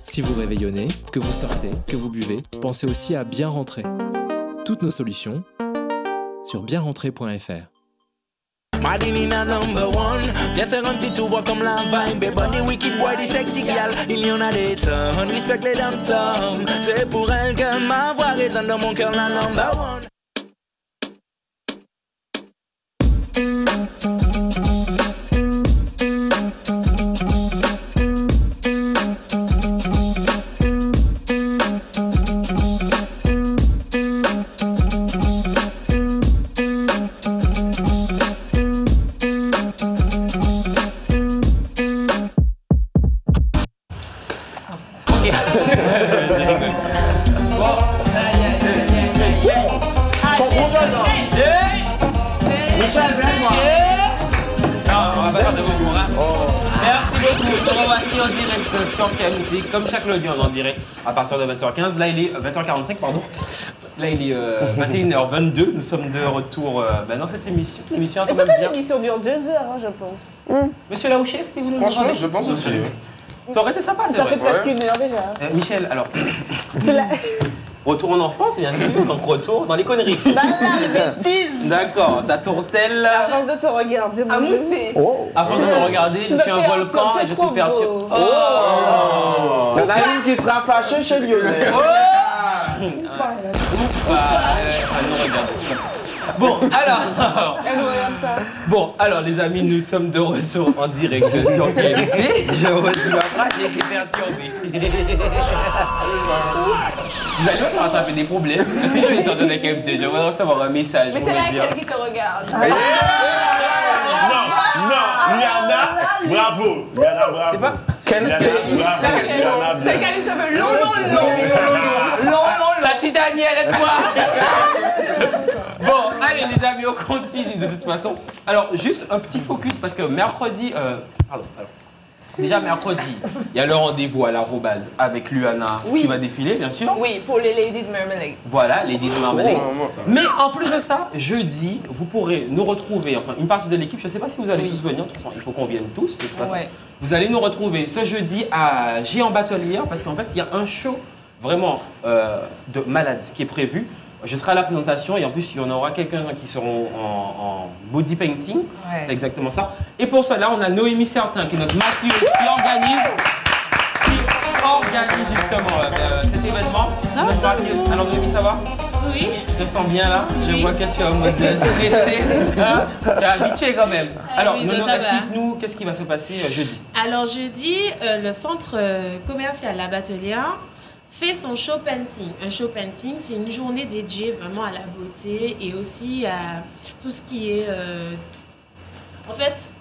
S16: Si vous réveillonnez, que vous sortez, que vous buvez, pensez aussi à bien rentrer. Toutes nos solutions sur bienrentrer.fr.
S12: Madinina number one, viens faire un petit tour, voir comme la vibe est bonne. Et wicked boy, des sexy gal, il y en a des tonnes. Respecte les dom-toms, c'est pour elle que ma voix résonne dans mon cœur, la number one.
S1: Comme chaque lundi, on en direct à partir de 20h15. Là, il est 20h45, pardon. Là, il est 21h22. Nous sommes de retour dans cette émission. L'émission est quand même bien.
S3: L'émission dure 2 heures, hein, je pense.
S1: Monsieur Laouché, si vous nous
S7: Franchement,
S1: demandez.
S7: je pense aussi.
S1: Ça aurait été sympa, c'est vrai.
S3: Ça fait presque 1 heure déjà.
S1: Michel, alors. Retour en enfance, bien sûr, donc retour dans les conneries.
S3: Bah là, les bêtises.
S1: D'accord, ta tourtelle.
S3: À force de te regarder,
S5: à mousser.
S1: À force de me regarder, je suis un volcan et je te perturbe.
S4: Il y en a une qui sera fâchée chez Lionel.
S1: Bon, alors les amis, nous sommes de retour en direct sur KMT. Je redis ma phrase, j'ai été perturbé. Vous allez me rattraper des problèmes. Est-ce que je vais sortir de KMT? Je voudrais recevoir un message.
S5: Mais c'est laquelle qui te regarde?
S6: Non, Liana, bravo. Liana, bravo.
S1: C'est pas
S6: Liana, bravo. Liana,
S5: C'est qu'elle a les cheveux longs.
S1: Tati Daniel, aide-moi. Bon, allez les amis, on continue de toute façon. Alors, juste un petit focus parce que mercredi... Déjà mercredi, il y a le rendez-vous à l'arrobase avec Luana qui va défiler, bien sûr.
S5: Oui, pour les Ladies Marmalade.
S1: Voilà, Ladies Marmalade. Mais en plus de ça, jeudi, vous pourrez nous retrouver, enfin une partie de l'équipe, je ne sais pas si vous allez tous venir, de toute façon, il faut qu'on vienne tous, de toute façon.
S5: Ouais.
S1: Vous allez nous retrouver ce jeudi à Géant Batelière parce qu'en fait, il y a un show vraiment de malade qui est prévu. Je serai à la présentation et en plus, il y en aura quelques-uns qui seront en body painting. Ouais. C'est exactement ça. Et pour cela, on a Noémie Certain, qui est notre maquilleuse, qui organise justement cet événement. Alors Noémie, ça va?
S17: Oui.
S1: Je te sens bien là. Je vois que tu es en mode stressé. Hein? Tu es habitué quand même. Alors,
S17: oui,
S1: Nono, explique-nous qu'est-ce qui va se passer jeudi.
S17: Alors jeudi, le centre commercial La Batelière fait son show painting. Un show painting, c'est une journée dédiée vraiment à la beauté et aussi à tout ce qui est, en fait,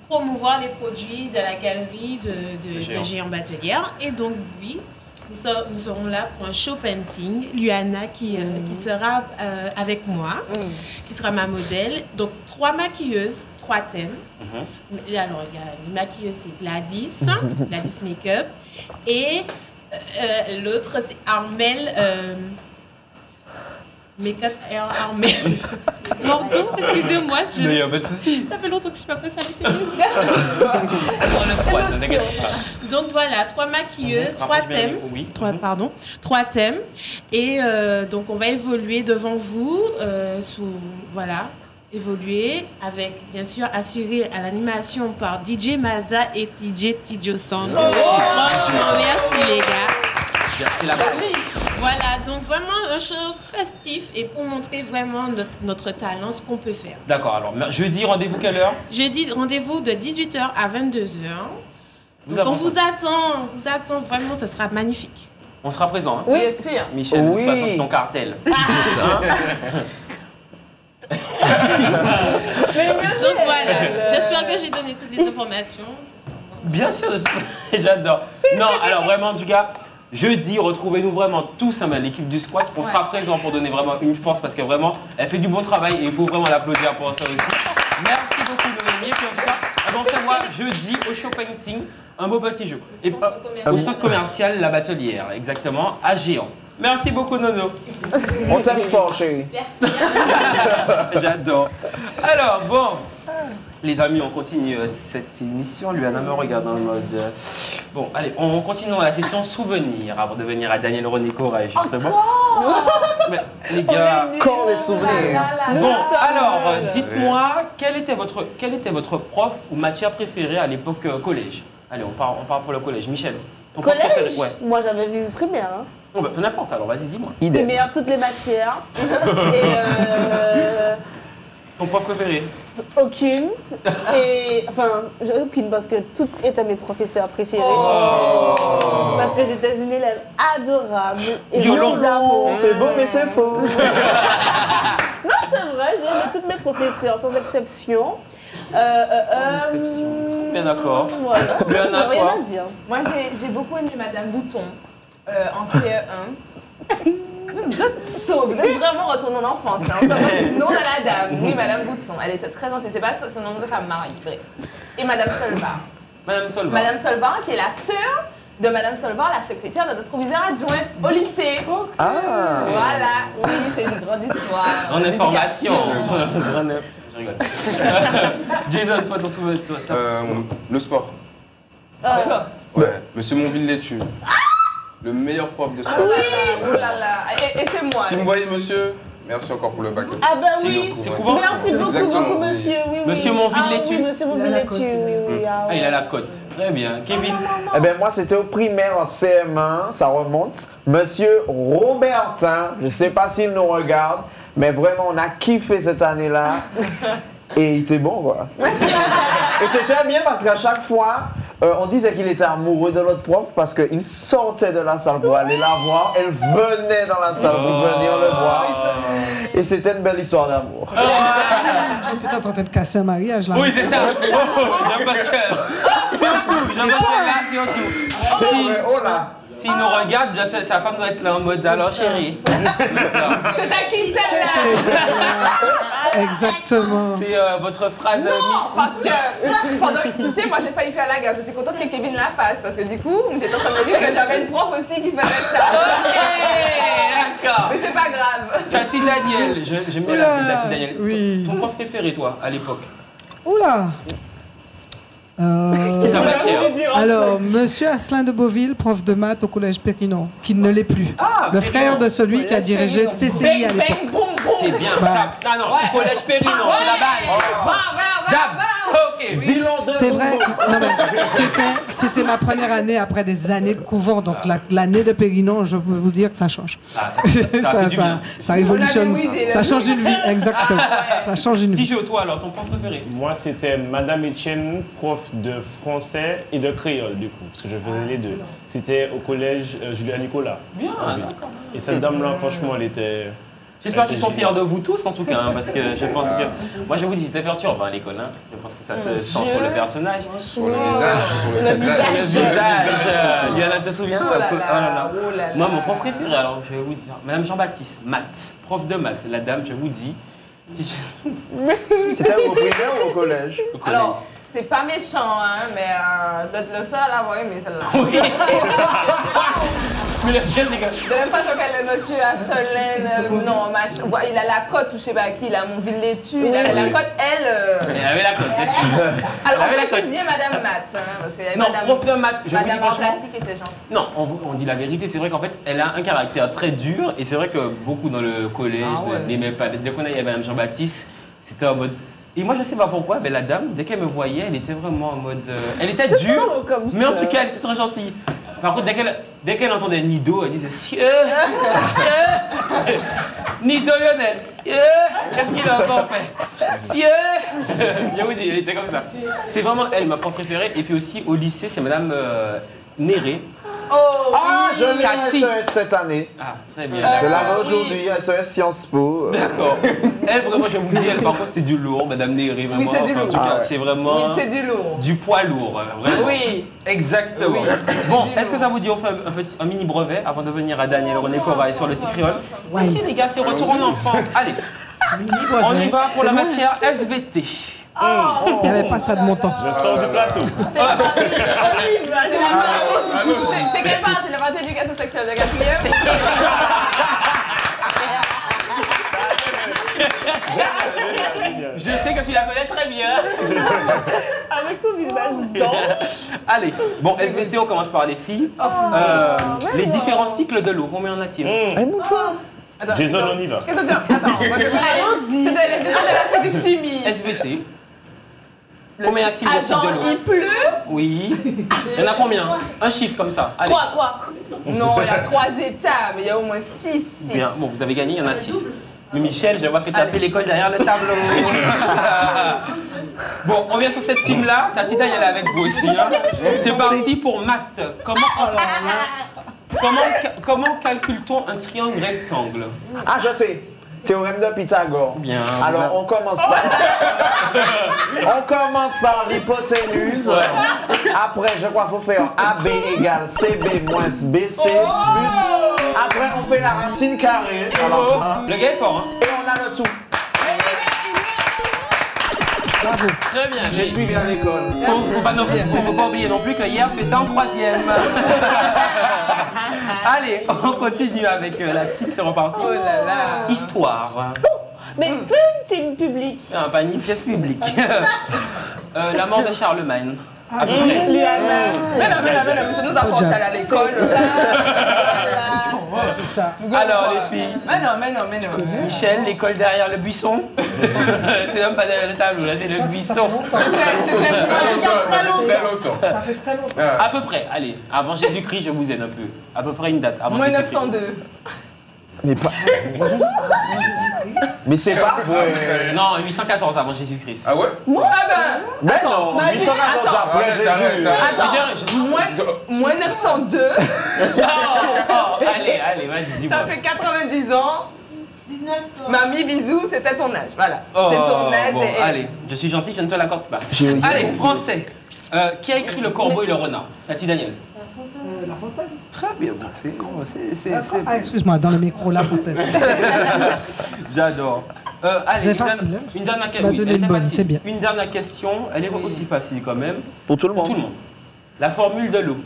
S17: promouvoir les produits de la galerie de Géant Batelière. Et donc, oui, nous serons là pour un show painting. Luana qui sera avec moi, qui sera ma modèle. Donc, 3 maquilleuses, 3 thèmes. Alors, il y a les maquilleuses, c'est Gladys, Gladys Makeup. Et l'autre, c'est Armel. Make-up Armel. Pardon, excusez-moi.
S1: Mais il n'y a pas de souci.
S17: Ça fait longtemps que je suis pas passée à la télé. Donc voilà, 3 maquilleuses, 3 thèmes.
S1: Oui.
S17: 3 thèmes. Et donc on va évoluer devant vous, évoluer avec, bien sûr, assuré à l'animation par DJ Maza et DJ Tidjo Sound. Franchement, merci les gars.
S1: C'est la base.
S17: Voilà, donc vraiment un show festif et pour montrer vraiment notre talent, ce qu'on peut faire.
S1: D'accord, alors jeudi, rendez-vous quelle heure?
S17: Jeudi, rendez-vous de 18h à 22h. Donc on vous attend vraiment, ça sera magnifique.
S1: On sera présent, hein?
S5: Oui, bien sûr.
S1: Michel, de toute façon, c'est ton cartel.
S17: Donc voilà, j'espère que j'ai donné toutes les informations.
S1: Bien sûr, j'adore. Non, alors vraiment, en tout cas, jeudi, retrouvez-nous vraiment tous, l'équipe du squat. On sera présent pour donner vraiment une force parce que vraiment, elle fait du bon travail et il faut vraiment l'applaudir pour ça aussi. Merci beaucoup, Noémie. Et puis en tout cas, on se voit jeudi au show painting, un beau petit jeu. Au centre commercial La Batelière, exactement, à Géant. Merci beaucoup, Nono.
S4: On t'aime fort, chérie.
S1: J'adore. Alors, bon. Les amis, on continue cette émission. Luana me regarde dans le mode... Bon, allez, on continue la session souvenirs avant de venir à Daniel René Cora, justement. Mais, les gars...
S4: Encore des souvenirs.
S1: Bon, alors, dites-moi, quel était votre prof ou matière préférée à l'époque collège? Allez, on part pour le collège. Michel, ton prof
S3: Collège?
S1: préféré? Ouais.
S3: Moi, j'avais vu primaire. Hein.
S1: Bon, bah, fais n'importe, alors vas-y, dis-moi.
S3: Primaire, toutes les matières. Et
S1: ton prof préféré?
S3: Aucune. Et enfin, aucune parce que toutes étaient mes professeurs préférés.
S1: Oh.
S3: Parce que j'étais une élève adorable. Et
S1: Violon.
S3: d'amour.
S4: C'est beau, mais c'est faux.
S3: Non, c'est vrai, j'ai aimé toutes mes professeurs, sans exception.
S1: Bien d'accord.
S3: Voilà.
S1: Bien
S3: Rien
S1: d'accord.
S3: à dire.
S5: Moi, j'ai beaucoup aimé Madame Bouton en CE1. Vous êtes sauve, vous êtes vraiment retourné en enfance. Hein. On s'appelle non à la dame. Oui, Madame Bouton, elle était très gentille. C'est pas son nom de femme, Marie. Bref. Et Madame Solvar.
S1: Madame Solvar.
S5: Madame Solvar, qui est la sœur de Madame Solvar, la secrétaire de notre proviseure adjointe au lycée.
S4: Ah.
S5: Voilà, oui, c'est une grande histoire.
S1: Grande information.
S5: d'éducation.
S1: Je rigole. Jason, toi, ton souvenir, toi,
S7: Le sport. Ouais, Monsieur Monville-Létu. Le meilleur prof de sport.
S5: Ah oui, oh là là. Et c'est moi.
S7: Si vous me voyez, monsieur, merci encore pour le bac.
S3: Ah ben oui,
S1: c'est couvent.
S3: merci beaucoup,
S7: Exactement,
S3: beaucoup,
S7: oui.
S3: monsieur. Oui, oui.
S1: Monsieur Monville-Létu.
S3: Ah oui, monsieur Monville-Létu, oui, oui.
S1: Ah, il a la cote. Très bien. Kevin.
S4: Eh bien, moi, c'était au primaire en CM1, ça remonte. Monsieur Robertin, je ne sais pas s'il nous regarde, mais vraiment, on a kiffé cette année-là. Et il était bon, quoi. Et c'était bien parce qu'à chaque fois, on disait qu'il était amoureux de notre prof parce qu'il sortait de la salle pour aller la voir. Elle venait dans la salle pour venir le voir. Et c'était une belle histoire d'amour.
S2: J'ai peut-être tenté de casser un mariage là.
S1: Oui, c'est ça. J'aime parce que. Surtout, j'aime parce que là, surtout.
S4: Oh là.
S1: S'il nous regarde, sa femme doit être là en mode alors chérie.
S5: C'est à qui celle-là?
S2: Exactement.
S1: C'est votre phrase.
S5: Non, parce que pendant, tu sais, moi j'ai failli faire la gaffe. Je suis contente que Kevin la fasse parce que du coup, j'étais en train de me dire que j'avais une prof aussi qui faisait ça.
S1: Ok, d'accord.
S5: Mais c'est pas grave.
S1: Tati Daniel, j'aime bien l'appeler Tati Daniel.
S2: Oui.
S1: Ton prof préféré, toi, à l'époque?
S2: Oula.
S1: C'est ta matière.
S2: Alors, monsieur Asselin de Beauville, prof de maths au collège Périnon, qui ne l'est plus.
S1: Ah,
S2: le frère de celui qui a dirigé TCI à l'époque.
S1: C'est bien. Ah non, collège Périnon, c'est la base. Ok.
S2: C'est vrai, non, mais c'était ma première année après des années de couvent, donc l'année de Périnon, je peux vous dire que ça change.
S1: Ah, ça
S2: révolutionne, ça change une vie, exactement. Ça change une vie.
S1: Tijo, toi alors, ton prof préféré?
S6: Moi, c'était Madame Etienne, prof de français et de créole, du coup, parce que je faisais les deux. C'était au collège Julien Nicolas.
S1: Bien,
S6: d'accord. Et cette dame-là, franchement, elle était...
S1: J'espère qu'ils sont fiers de vous tous en tout cas, hein, parce que je pense que... Moi je vous dis, j'étais perturbant à l'école, hein. Je pense que ça se sent sur le personnage.
S7: Sur le visage.
S1: Sur le visage. Yana, te souviens?
S5: Oh là là, oh là là.
S1: Moi, mon prof préféré, alors je vais vous dire, Madame Jean-Baptiste, maths, prof de maths, la dame, je vous dis...
S4: C'était au primaire ou au collège?
S1: Au collège.
S5: Alors, c'est pas méchant, hein, mais d'être le seul à l'avoir aimé celle-là.
S1: Mais la sienne, les gars.
S5: De la même façon que le monsieur à Solène, non, il a la cote ou je sais pas qui, il a Monville-Létu, il avait la cote, elle.
S1: Elle avait la cote,
S5: Alors,
S1: avait la
S5: on
S1: cote.
S5: précise bien Madame Math, hein, parce qu'il y avait
S1: Non,
S5: Madame.
S1: prof de maths, je vous dis
S5: Madame en
S1: franchement.
S5: plastique était gentille.
S1: Non, on dit la vérité, c'est vrai qu'en fait, elle a un caractère très dur et c'est vrai que beaucoup dans le collège n'aimaient pas. Dès qu'on avait Madame Jean-Baptiste, c'était en mode. Et moi, je sais pas pourquoi, mais la dame, dès qu'elle me voyait, elle était vraiment en mode. Elle était dure, mais en tout cas, elle était très gentille. Par contre, dès qu'elle entendait Nido, elle disait Sieur, Sieur, Nido Lionel, Sieur, qu'est-ce qu'il a encore fait Sieur. Je vous dis, elle était comme ça. C'est vraiment elle, ma prof préférée. Et puis aussi, au lycée, c'est Madame Néré.
S5: Oh,
S4: ah, je l'ai
S1: Cathy.
S4: à SES cette année.
S1: Ah, très bien.
S4: Je l'avais aujourd'hui à SES Sciences Po.
S1: D'accord. Elle, vraiment, je vous dis, elle, par contre, c'est du lourd, Madame Néré, vraiment.
S5: Oui, c'est du
S1: Enfin, en
S5: lourd.
S1: tout cas,
S4: Ah ouais.
S1: c'est vraiment.
S5: Oui, c'est du lourd.
S1: Du poids lourd, vraiment.
S5: Oui.
S1: Exactement.
S5: Oui.
S1: Bon,
S5: Du
S1: est-ce que ça vous dit, on fait un mini brevet avant de venir à Daniel René Corail sur le Ticréole? Oui, si, les gars, c'est retour en enfance. Allez, on y va pour la matière SVT.
S2: Il n'y avait pas ça de mon temps.
S6: Je sors du plateau.
S5: C'est quelle partie? La partie éducation sexuelle de 4e.
S1: Je sais que tu la connais très bien.
S3: Avec son visage dedans.
S1: Allez, bon, SVT, on commence par les filles. Les différents cycles de l'eau, combien en a-t-il?
S5: Attends,
S6: Jason, on y va.
S5: Qu'est-ce que tu attends, moi je connais. C'est de la physique chimie.
S1: SVT. Combien y a-t-il de cycles de l'eau?
S5: Il pleut?
S1: Oui. Il y en a combien? Un chiffre comme ça. Allez.
S3: 3.
S5: Non, il y a 3 étapes, mais il y a au moins 6.
S1: Bien, bon, vous avez gagné, il y en a 6. Mais Michel, je vois que tu as fait l'école derrière le tableau. Bon, on vient sur cette team-là. Tati Daniel elle est avec vous aussi. Hein. C'est parti pour maths. Comment calcule-t-on un triangle rectangle?
S4: Ah, je sais. Théorème de Pythagore.
S1: Bien.
S4: Alors, on commence par l'hypoténuse. Après, je crois qu'il faut faire AB égale CB moins BC plus. Après, on fait la racine carrée à la fin.
S1: Le gars est fort, hein?
S4: Et on a le tout.
S2: Bravo.
S1: Très bien.
S4: J'ai suivi à l'école.
S1: Faut pas oublier non plus que hier, tu étais en 3e. Allez, on continue avec la team, c'est reparti.
S5: Oh là là.
S1: Histoire.
S3: Mais fais une team publique.
S1: Non, pas une pièce publique. La mort de Charlemagne. À peu près.
S5: Mais non, monsieur nous a forcé à aller à l'école.
S2: C'est ça.
S1: Alors, les filles.
S5: Mais non.
S1: Michel, l'école derrière le buisson. C'est même pas derrière le tableau, là, c'est le buisson.
S5: Très longtemps.
S2: Ça fait très longtemps.
S1: À peu près, allez, avant Jésus-Christ, je vous aide un peu. À peu près une date. Avant
S5: Moins
S1: Jésus-Christ.
S5: 902.
S4: Mais pas. Mais c'est pas vrai.
S1: Non, 814 avant Jésus-Christ.
S7: Ah ouais?
S4: Mais non, 814 après Jésus.
S5: Attends, moins 902.
S1: Allez, vas-y, dis-moi.
S5: Ça fait 90 ans. 1900. Mamie, bisous, c'était ton âge. Voilà.
S1: Oh,
S5: c'est ton âge.
S1: bon, allez, je suis gentil, je ne te l'accorde pas. Allez, français. Qui a écrit Le Corbeau et le Renard? Tati Daniel.
S2: La Fontaine.
S1: Très bien, c'est...
S2: Ah, excuse-moi, dans le micro, La Fontaine.
S1: J'adore. Allez,
S2: C'est facile, hein?
S1: une dernière
S2: Tu m'as donné une bonne, c'est bien.
S1: Une dernière question, elle est aussi facile quand même.
S4: Pour tout le monde.
S1: La formule de l'eau.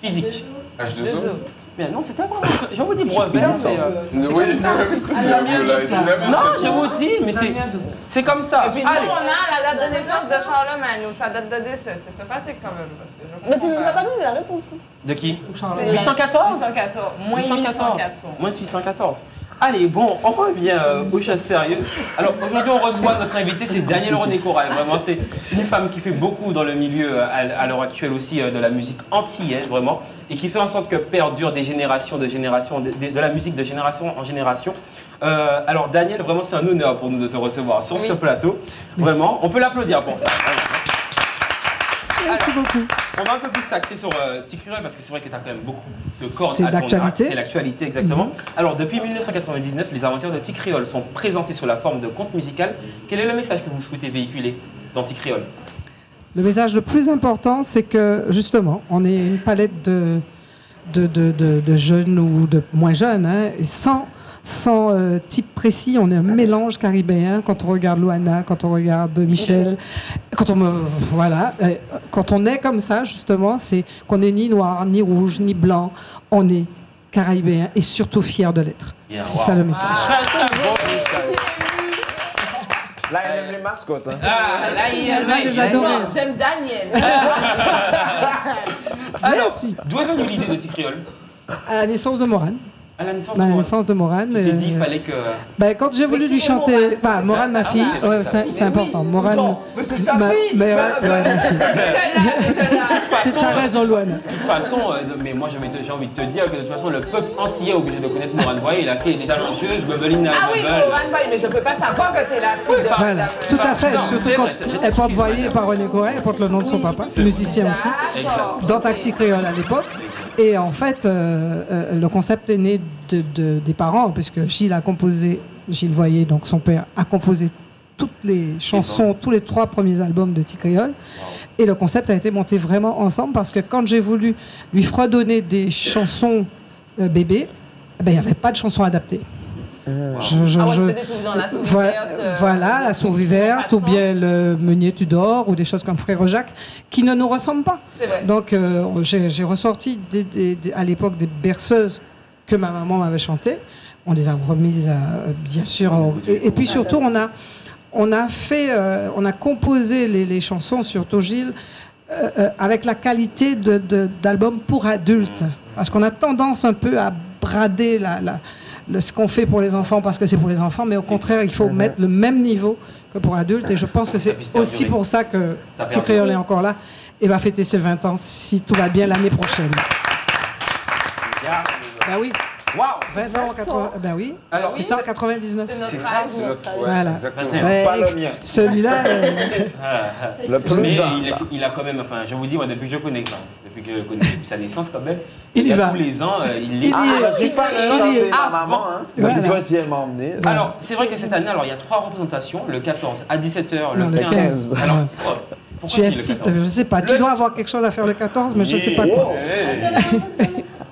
S1: Physique.
S7: H2O.
S1: Mais non, c'était pas... Je vous dis brevet, c'est...
S7: Oui,
S1: Non, je vous dis, mais c'est comme ça.
S5: Et puis nous, on a la date de naissance de Charlemagne ou sa date de décès. C'est sympathique quand même. Parce que
S3: Mais tu nous as pas donné la réponse.
S1: De qui?
S5: 814. 814. Moins 814.
S1: Moins 814. Allez, bon, on revient aux choses sérieuses. Alors, aujourd'hui, on reçoit notre invité, c'est Danielle René Corail. Vraiment, c'est une femme qui fait beaucoup dans le milieu, à l'heure actuelle aussi, de la musique antillaise, vraiment, et qui fait en sorte que perdure des générations de la musique de génération en génération. Alors, Danielle, vraiment, c'est un honneur pour nous de te recevoir sur ce plateau. Vraiment, on peut l'applaudir pour ça.
S2: Merci beaucoup.
S1: On va un peu plus s'axer sur TikRiol parce que c'est vrai que tu as quand même beaucoup de cordes
S2: C'est
S1: à ton arc.
S2: d'actualité.
S1: C'est l'actualité, exactement. Alors, depuis 1999, les aventures de TikRiol sont présentées sous la forme de contes musicaux. Quel est le message que vous souhaitez véhiculer dans TikRiol?
S2: Le message le plus important, c'est que justement, on est une palette de jeunes ou de moins jeunes, hein, et sans type précis, on est un mélange caribéen quand on regarde Luana, quand on regarde Michel, quand on est comme ça justement, c'est qu'on n'est ni noir, ni rouge, ni blanc, on est caribéen et surtout fier de l'être. C'est ça le message.
S4: Là, il aime les mascottes. Hein.
S5: J'aime Daniel.
S1: Alors, d'où est venue l'idée de TikRiol?
S2: À la naissance de Morane.
S1: À la naissance
S2: de Morane.
S1: Tu t'es dit qu'il fallait que...
S2: quand j'ai voulu lui chanter... Morane, ma fille, c'est important. Morane...
S5: C'est sa fille.
S2: ma fille. Tu as raison, Luana.
S1: De toute façon, mais moi j'ai envie de te dire que de toute façon, le peuple antillais est obligé de connaître Morane Boye. Il a fait des talentueuses, Bubbling Now.
S5: Ah oui, Morane Boye, mais je ne peux pas savoir que c'est la fille de...
S2: Voilà, tout à fait. Surtout quand elle porte voyée par René Corail, elle porte le nom de son papa, musicien aussi, dans Taxi Créole à l'époque. Et en fait, le concept est né des parents, puisque Gilles Voyer, donc son père, a composé toutes les chansons, tous les 3 premiers albums de TikRiol. Et le concept a été monté vraiment ensemble, parce que quand j'ai voulu lui fredonner des chansons bébés, il n'y avait pas de chansons adaptées.
S5: C'était des trucs genre la souris verte.
S2: Voilà, la souris verte, ou bien le meunier Tudor, ou des choses comme Frère Jacques, qui ne nous ressemblent pas.
S5: C'est vrai.
S2: Donc, j'ai ressorti à l'époque des berceuses que ma maman m'avait chantées. On les a remises, bien sûr. Et puis surtout, on a composé les chansons, surtout Gilles, avec la qualité d'albums pour adultes. Parce qu'on a tendance un peu à brader ce qu'on fait pour les enfants parce que c'est pour les enfants, mais au contraire, il faut mettre le même niveau que pour adultes. Et je pense que c'est aussi pour ça que Tic Créole est encore là et va fêter ses 20 ans, si tout va bien, l'année prochaine. Ben oui.
S1: Waouh!
S2: 20 ans en 80. Ben oui.
S1: Alors,
S2: c'est en 99.
S5: C'est ça.
S2: Voilà.
S4: Exactement. Pas le mien.
S2: Celui-là.
S4: Le plus
S1: mais
S4: jeune.
S1: il a quand même, enfin, je vous dis, moi, depuis que je connais, depuis sa naissance, quand même,
S2: il y va.
S1: Tous les ans, il est.
S4: C'est pas c'est ma maman, hein.
S2: Voilà.
S4: Elle m'a emmené.
S1: Alors, c'est vrai que cette année, alors, il y a 3 représentations, le 14 à 17h, le 15. Alors, pourquoi
S2: tu insistes, je ne sais pas. Tu dois avoir quelque chose à faire le 14, mais je ne sais pas quoi.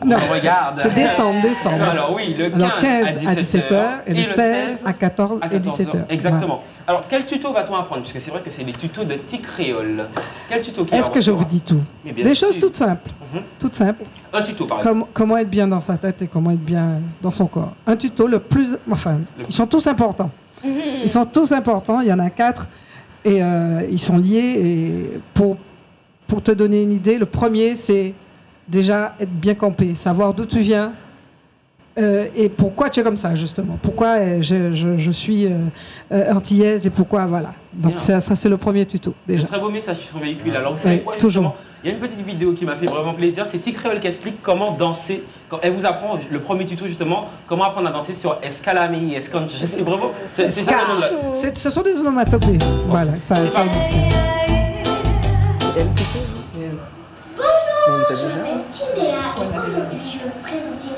S2: Non,
S1: regarde.
S2: C'est décembre.
S1: Non, alors oui, le 15,
S2: à 17h et le 16 à 14 et 17h.
S1: Exactement. Alors, quel tuto va-t-on apprendre? Puisque c'est vrai que c'est les tutos de Tic Créole. Quel tuto
S2: Est-ce que je vous dis tout? Des choses toutes simples. Toutes simples.
S1: Un tuto, par exemple.
S2: Comment être bien dans sa tête et comment être bien dans son corps. Un tuto le plus... Enfin, ils sont tous importants. Ils sont tous importants. Il y en a 4. Et ils sont liés. Et pour te donner une idée, le premier, c'est déjà être bien campé, savoir d'où tu viens et pourquoi tu es comme ça, justement. Pourquoi je suis antillaise et pourquoi, voilà. Donc ça c'est le premier tuto, déjà.
S1: Un très beau message sur son véhicule. Alors vous savez quoi,
S2: toujours.
S1: Il y a une petite vidéo qui m'a fait vraiment plaisir, c'est Tic Créole qui explique comment danser. Elle vous apprend, le premier tuto justement, comment apprendre à danser sur Escalamei, Escancha. C'est vraiment, c'est ça le nom de la...
S2: Ce sont des onomatopées. Voilà, ça existe.
S10: Bonjour, je m'appelle Timéa et aujourd'hui je vais vous présenter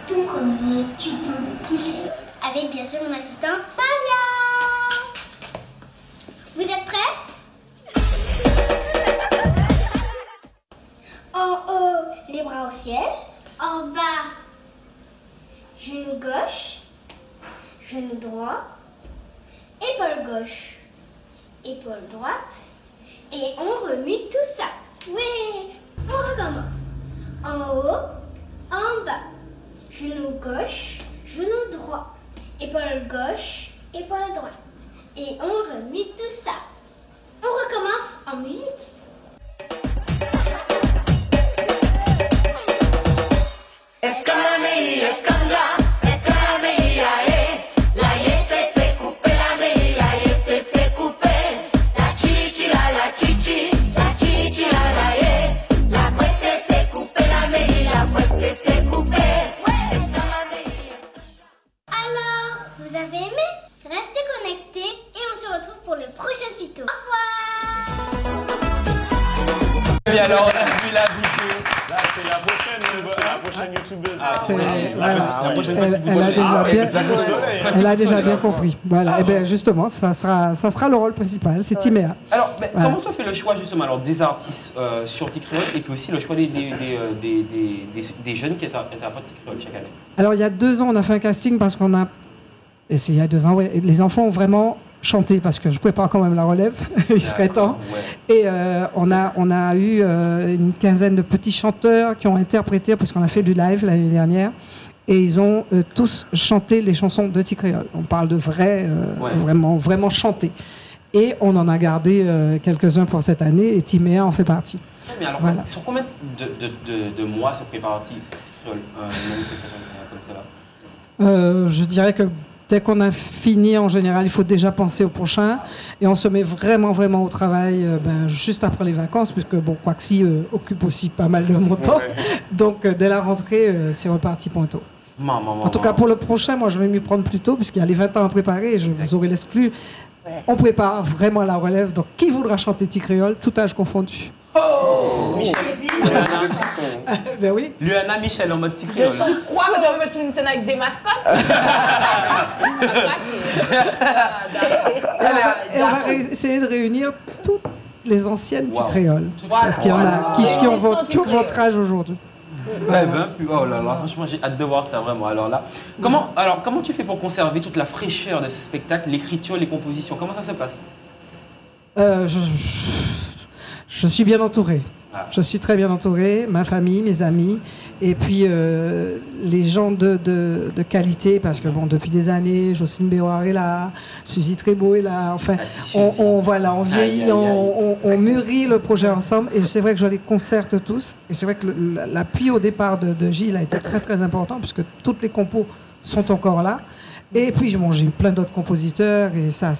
S10: tout premier tuto de Tic Créole avec bien sûr mon assistant Fabia. Vous êtes prêts? En haut, les bras au ciel. En bas, genou gauche, genou droit, épaule gauche, épaule droite. Et on remue tout ça. Oui, on recommence. En haut, en bas, genou gauche, genou droit, épaule gauche, épaule droite. Et on remue tout ça. On recommence en musique.
S12: Escalamei, escanja, escalamei, ae. La yese se coupe, la mei, la yese se coupe. La chichi, la chichi, la chichi, la ye. La puese se coupe, la mei, la puese se coupe.
S10: Alors, vous avez aimé? Restez connectés et on se retrouve pour le prochain tuto. Au revoir!
S1: Et alors, on a vu la vidéo.
S6: Là, c'est la prochaine youtubeuse.
S2: Elle a déjà bien compris. Voilà. Et bien justement, ça sera le rôle principal. C'est Timéa.
S1: Alors, comment se fait le choix justement alors, des artistes sur Tic Créole et puis aussi le choix des jeunes qui interprètent Tic Créole chaque année?
S2: Alors, il y a 2 ans, on a fait un casting parce qu'on a... Et c'est il y a 2 ans, ouais. Les enfants ont vraiment chanté parce que je prépare quand même la relève. Il serait temps. Ouais. Et on a eu une quinzaine de petits chanteurs qui ont interprété, parce qu'on a fait du live l'année dernière. Et ils ont tous chanté les chansons de Tic Créole. On parle de vraiment chanter. Et on en a gardé quelques-uns pour cette année et Timéa en fait partie.
S1: Mais alors, sur combien de mois se prépare Tic Créole une manifestation comme celle-là?
S2: Je dirais que dès qu'on a fini, en général, il faut déjà penser au prochain. Et on se met vraiment au travail juste après les vacances, puisque, bon, Quaxi occupe aussi pas mal de mon temps. Donc, dès la rentrée, c'est reparti pointeau. En tout cas, pour le prochain, moi, je vais m'y prendre plus tôt, puisqu'il y a les 20 ans à préparer et je vous aurai l'exclu. On prépare vraiment la relève. Donc, qui voudra chanter Tic Créole, tout âge confondu?
S1: Oh, Michel.
S2: Ben oui.
S1: Luana Michel en mode Tic Créole.
S5: Je crois que tu vas me mettre une scène avec des mascottes.
S2: Et on va essayer de réunir toutes les anciennes Tic Créole. Parce qu'il y en a qui ont tout votre âge aujourd'hui.
S1: Ouais, ben, oh là là, franchement, j'ai hâte de voir ça vraiment. Alors là, comment tu fais pour conserver toute la fraîcheur de ce spectacle, l'écriture, les compositions? Comment ça se passe?
S2: Je suis bien entourée.
S1: Ah.
S2: Je suis très bien entourée, ma famille, mes amis, et puis les gens de qualité, parce que bon, depuis des années, Jocelyne Béroir est là, Suzy Trébeau est là, enfin, on vieillit, on mûrit le projet ensemble, et c'est vrai que je les concerte tous, et c'est vrai que l'appui au départ de Gilles a été très très important, puisque toutes les compos sont encore là. Et puis bon, j'ai eu plein d'autres compositeurs, et ça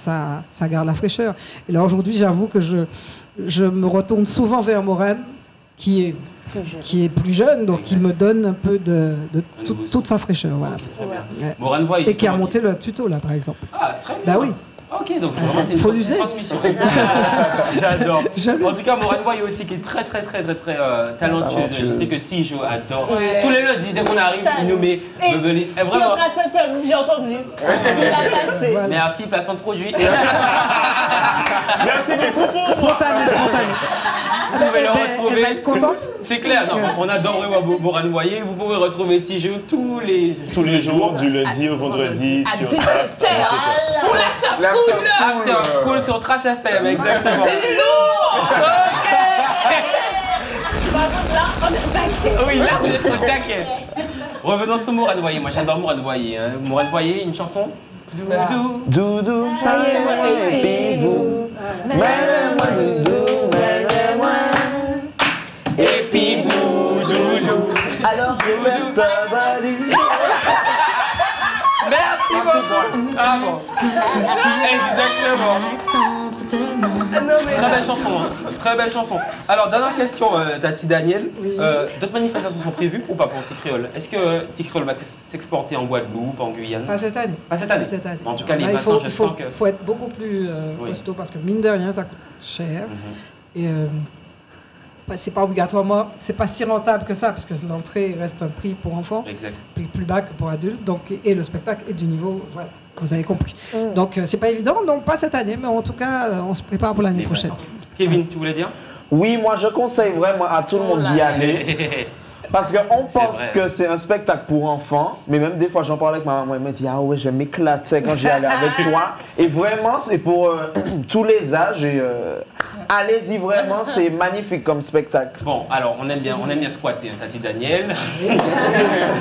S2: garde la fraîcheur. Et là aujourd'hui, j'avoue que je me retourne souvent vers Morane, qui est plus jeune, donc qui me donne un peu de toute sa fraîcheur. Voilà.
S1: Ouais. Morane Voye,
S2: et qui a monté le tuto, là, par exemple.
S1: Ah, c'est très bien.
S2: Bah oui.
S1: Ok, donc vraiment c'est une transmission. J'adore. En tout cas, Morane Voye aussi qui est très talentueuse. Je sais que Tijo adore. Ouais. Tous les lundis, dès qu'on arrive, il nous met Beverly.
S3: Sur Trace FM, j'ai entendu.
S1: Voilà. Merci, placement de produit.
S6: Merci beaucoup pour
S2: spontané.
S1: Vous pouvez le retrouver.
S2: Elle va être contente.
S1: C'est clair, non, on adore Morane Voye. Vous pouvez retrouver Tijo tous les
S6: jours, du lundi au vendredi sur Trace.
S5: Pour
S1: After School sur Trace FM, exactement.
S5: C'est du lourd.
S1: Oui, là, c'est au taquet. Revenons sur Morane Voye. Moi, j'adore Morane Voye. Morane Voye, une chanson.
S4: Doudou,
S1: mêlez-moi doudou, mêlez-moi. Et puis vous, doudou.
S4: Alors je vais ta valise.
S1: Merci beaucoup. Ah bon. Exactement. Très belle chanson, hein. Très belle chanson. Alors, dernière question, Tati Daniel.
S2: Oui.
S1: D'autres manifestations sont prévues ou pas pour Ticréole? Est-ce que Ticréole va s'exporter en Guadeloupe, en Guyane?
S2: Pas cette année.
S1: Pas cette année. En tout cas, les 20 ans, je sens que...
S2: Il faut être beaucoup plus costaud, parce que mine de rien, ça coûte cher. Et c'est pas obligatoirement, c'est pas si rentable que ça, parce que l'entrée reste un prix pour enfants, prix plus bas que pour adultes, donc, et le spectacle est du niveau, voilà, vous avez compris. Donc c'est pas évident, non pas cette année, mais en tout cas on se prépare pour l'année prochaine.
S1: Kevin, tu voulais dire?
S4: Oui, moi je conseille vraiment à tout le monde d'y aller. Parce qu'on pense que c'est un spectacle pour enfants, mais même des fois j'en parle avec ma maman, elle me dit ah ouais, je m'éclatais quand j'y allais avec toi. Et vraiment c'est pour tous les âges et allez-y vraiment, c'est magnifique comme spectacle.
S1: Bon, alors on aime bien squatter, hein, Tati Daniel.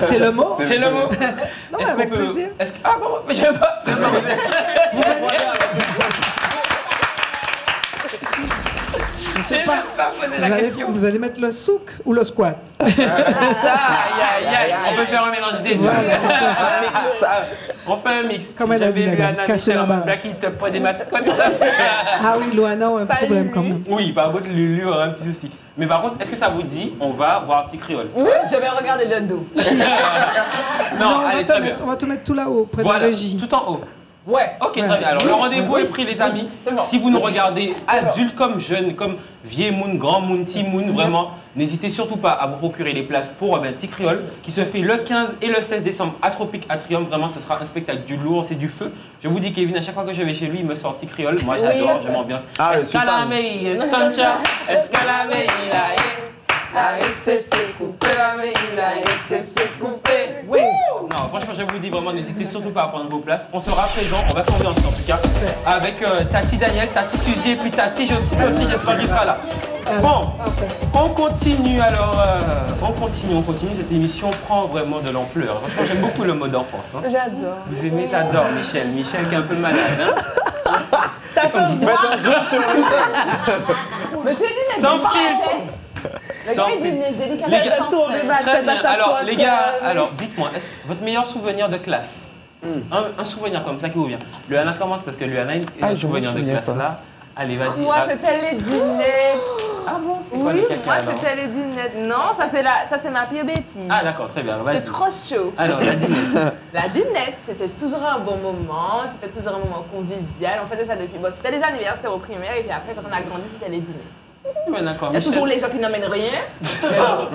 S2: C'est le mot.
S1: C'est le mot.
S2: Non, avec plaisir.
S1: Ah bon, mais j'aime pas.
S2: Je sais pas. Vous allez mettre le souk ou le squat?
S1: On peut faire un mélange des deux.
S2: Voilà,
S1: on fait un mix.
S2: Comme elle a dit, casser la barre.
S1: Qui te prend des mascottes.
S2: Ah oui, Loana a un problème quand même.
S1: Oui, par contre, Lulu aura un petit souci. Mais par contre, est-ce que ça vous dit, on va voir Ticréole?
S5: Oui, je vais regarder le dos.
S2: Non, on va te mettre tout là-haut, près de la régie.
S1: Tout en haut.
S5: Ouais.
S1: Ok, très bien. Alors, le rendez-vous est pris, les amis. Si vous nous regardez, adultes comme jeunes, comme vieux moon, grand moon, petit moon, vraiment, n'hésitez surtout pas à vous procurer les places pour Ticréole, qui se fait le 15 et le 16 décembre à Tropic Atrium. Vraiment, ce sera un spectacle du lourd, c'est du feu. Je vous dis, Kevin, à chaque fois que je vais chez lui, il me sort Ticréole. Moi, j'adore, j'aime l'ambiance. Escalamei, escancha, escalamei, oui. Non, franchement, je vous dis vraiment, n'hésitez surtout pas à prendre vos places. On sera présent, on va s'ambiancer en tout cas, avec Tati Daniel, Tati Suzy et puis Tati aussi, j'espère qu'il sera là. Bon, on continue alors, on continue, cette émission prend vraiment de l'ampleur. Franchement, j'aime beaucoup le mode enfance. Hein.
S3: J'adore.
S1: Vous aimez, t'adores Michel qui est un peu malade. Hein.
S3: Ça sent bon.
S4: Faites un zoom sur lui.
S5: Mais tu es dit,
S1: sans filtre.
S5: Sans filtre.
S1: Très bien. Alors, les gars, dites-moi, est-ce que votre meilleur souvenir de classe, un souvenir comme ça qui vous vient. Luana commence parce que Luana a un souvenir de classe là. Allez, vas-y.
S5: Moi, c'était les dinettes.
S1: Ah bon, c'est quoi les caca?
S5: Moi, c'était les dinettes. Non, ça c'est ma pire bêtise.
S1: Ah d'accord, très bien.
S5: C'est trop chaud.
S1: Alors, la dinette.
S5: La dinette, c'était toujours un bon moment, c'était toujours un moment convivial. On faisait ça depuis. Bon, c'était les anniversaires au primaire et puis après, quand on a grandi, c'était les dinettes.
S1: Ouais, d'accord.
S5: Il y a toujours les gens qui n'emmènent rien. Mais bon.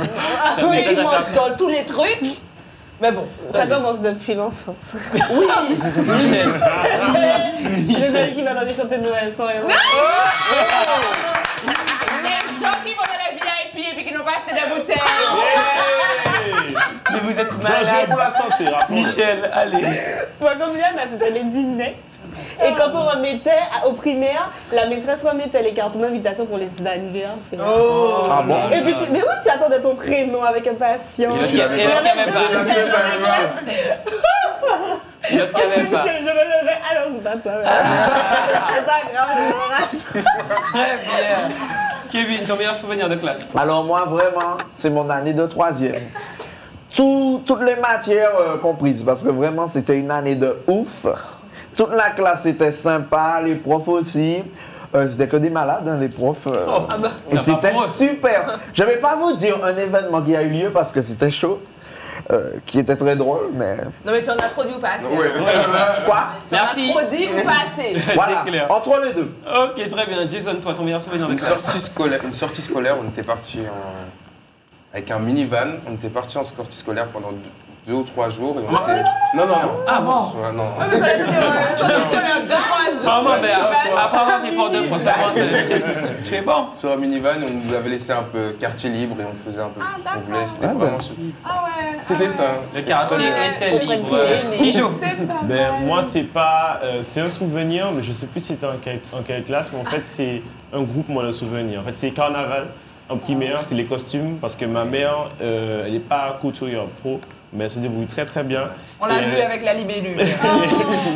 S5: Ils mangent dans tous les trucs. Mais bon,
S3: ça commence depuis l'enfance.
S5: Oui.
S3: Le gars qui va dans les chanter de Noël sans rien.
S5: Les gens qui vont dans les VIP et puis qui n'ont pas acheté des bouteilles.
S6: Dangereux pour la santé, rappelons-le.
S1: Michel, allez.
S3: Moi, comme Liane, c'était les dîners. Et quand on remettait au primaire, la maîtresse remettait les cartons d'invitation pour les anniversaires.
S4: Oh. Ah bon?
S3: Et puis, mais oui, tu attendais ton prénom avec impatience.
S1: Et lorsqu'il n'y avait pas.
S3: Je me levais, alors c'est pas toi. C'est pas grave, je me rase.
S1: Très bien. Kevin, ton meilleur souvenir de classe?
S4: Alors moi, vraiment, c'est mon année de 3e. Toutes les matières comprises, parce que vraiment, c'était une année de ouf. Toute la classe était sympa, les profs aussi. C'était que des malades, hein, les profs. Et c'était super. Je ne vais pas vous dire un événement qui a eu lieu parce que c'était chaud. Qui était très drôle, mais...
S5: Non mais tu en as trop dit ou pas assez?
S4: Quoi?
S1: Merci.
S5: Tu en as trop dit ou pas assez?
S4: Voilà,
S1: clair.
S4: entre les deux.
S1: Ok, très bien. Jason, toi, ton meilleur souvenir de classe?
S7: Une sortie scolaire, on était parti avec un minivan, on était parti en sortie scolaire pendant 2 ou 3 jours. Et on était... Non.
S1: Ah bon?
S7: Non.
S5: Ouais, mais ça a été une sortie scolaire 2-3 jours.
S1: Vraiment, mais après avoir des efforts de français, tu es bon.
S7: Sur un minivan, on nous avait laissé un peu quartier libre et on faisait un peu. On voulait, c'était vraiment.
S5: Ah ouais.
S7: C'était ça.
S1: Le quartier était libre. Tijo.
S6: Ben, moi, c'est pas. C'est un souvenir, mais je sais plus si c'était en quelle classe, mais en fait, c'est un groupement de souvenirs. En fait, c'est carnaval. En primaire, c'est les costumes, parce que ma mère, elle n'est pas couturière pro, mais elle se débrouille très très bien.
S5: On l'a vu avec la libellule.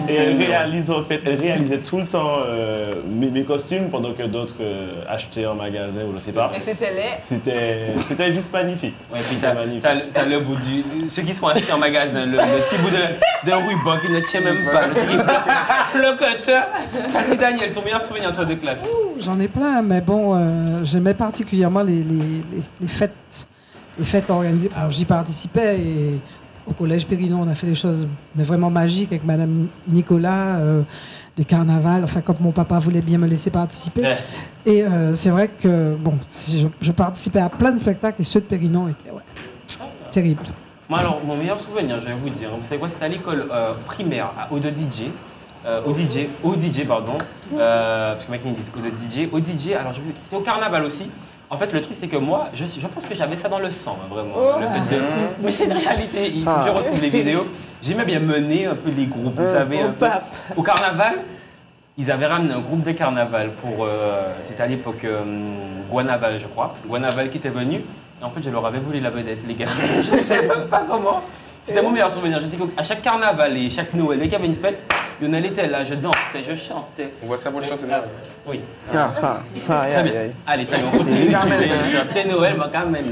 S6: Et elle réalisait tout le temps mes costumes pendant que d'autres achetaient en magasin ou je sais pas.
S5: Mais c'était laid.
S6: C'était juste magnifique.
S1: Ouais, puis t'as le bout du... Ceux qui sont achetés en magasin, le petit bout de ruban qui ne tient même pas. Le cutter. Cathy Daniel, ton meilleur souvenir toi de classe?
S2: J'en ai plein, mais bon, j'aimais particulièrement les fêtes. Les fêtes organisées. Alors j'y participais et au collège Périnon, on a fait des choses mais vraiment magiques avec Madame Nicolas, des carnavals, enfin comme mon papa voulait bien me laisser participer. Ouais. Et c'est vrai que bon, je participais à plein de spectacles et ceux de Périnon étaient terribles.
S1: Moi alors, mon meilleur souvenir, je vais vous dire, vous savez quoi, c'était à l'école primaire, au DJ, pardon, parce que maintenant ils disent au DJ, alors c'était au carnaval aussi. En fait, le truc, c'est que moi, je pense que j'avais ça dans le sang, hein, vraiment. Le fait de... Mais c'est une réalité, il faut que je retrouve les vidéos. J'aimais bien mener un peu les groupes, vous savez. Au carnaval, ils avaient ramené un groupe de carnaval pour... c'était à l'époque Guanaval, je crois. Guanaval qui était venu. Et en fait, je leur avais volé la vedette, les gars. Je ne sais même pas comment. C'était mon meilleur souvenir. Je sais qu'à chaque carnaval et chaque Noël, dès qu'il y avait une fête, Lionel était là, je dansais, je chantais.
S7: On voit ça pour le chanter là.
S1: Oui. Très bien. Allez, très bien, on continue. C'était Noël, mais quand même.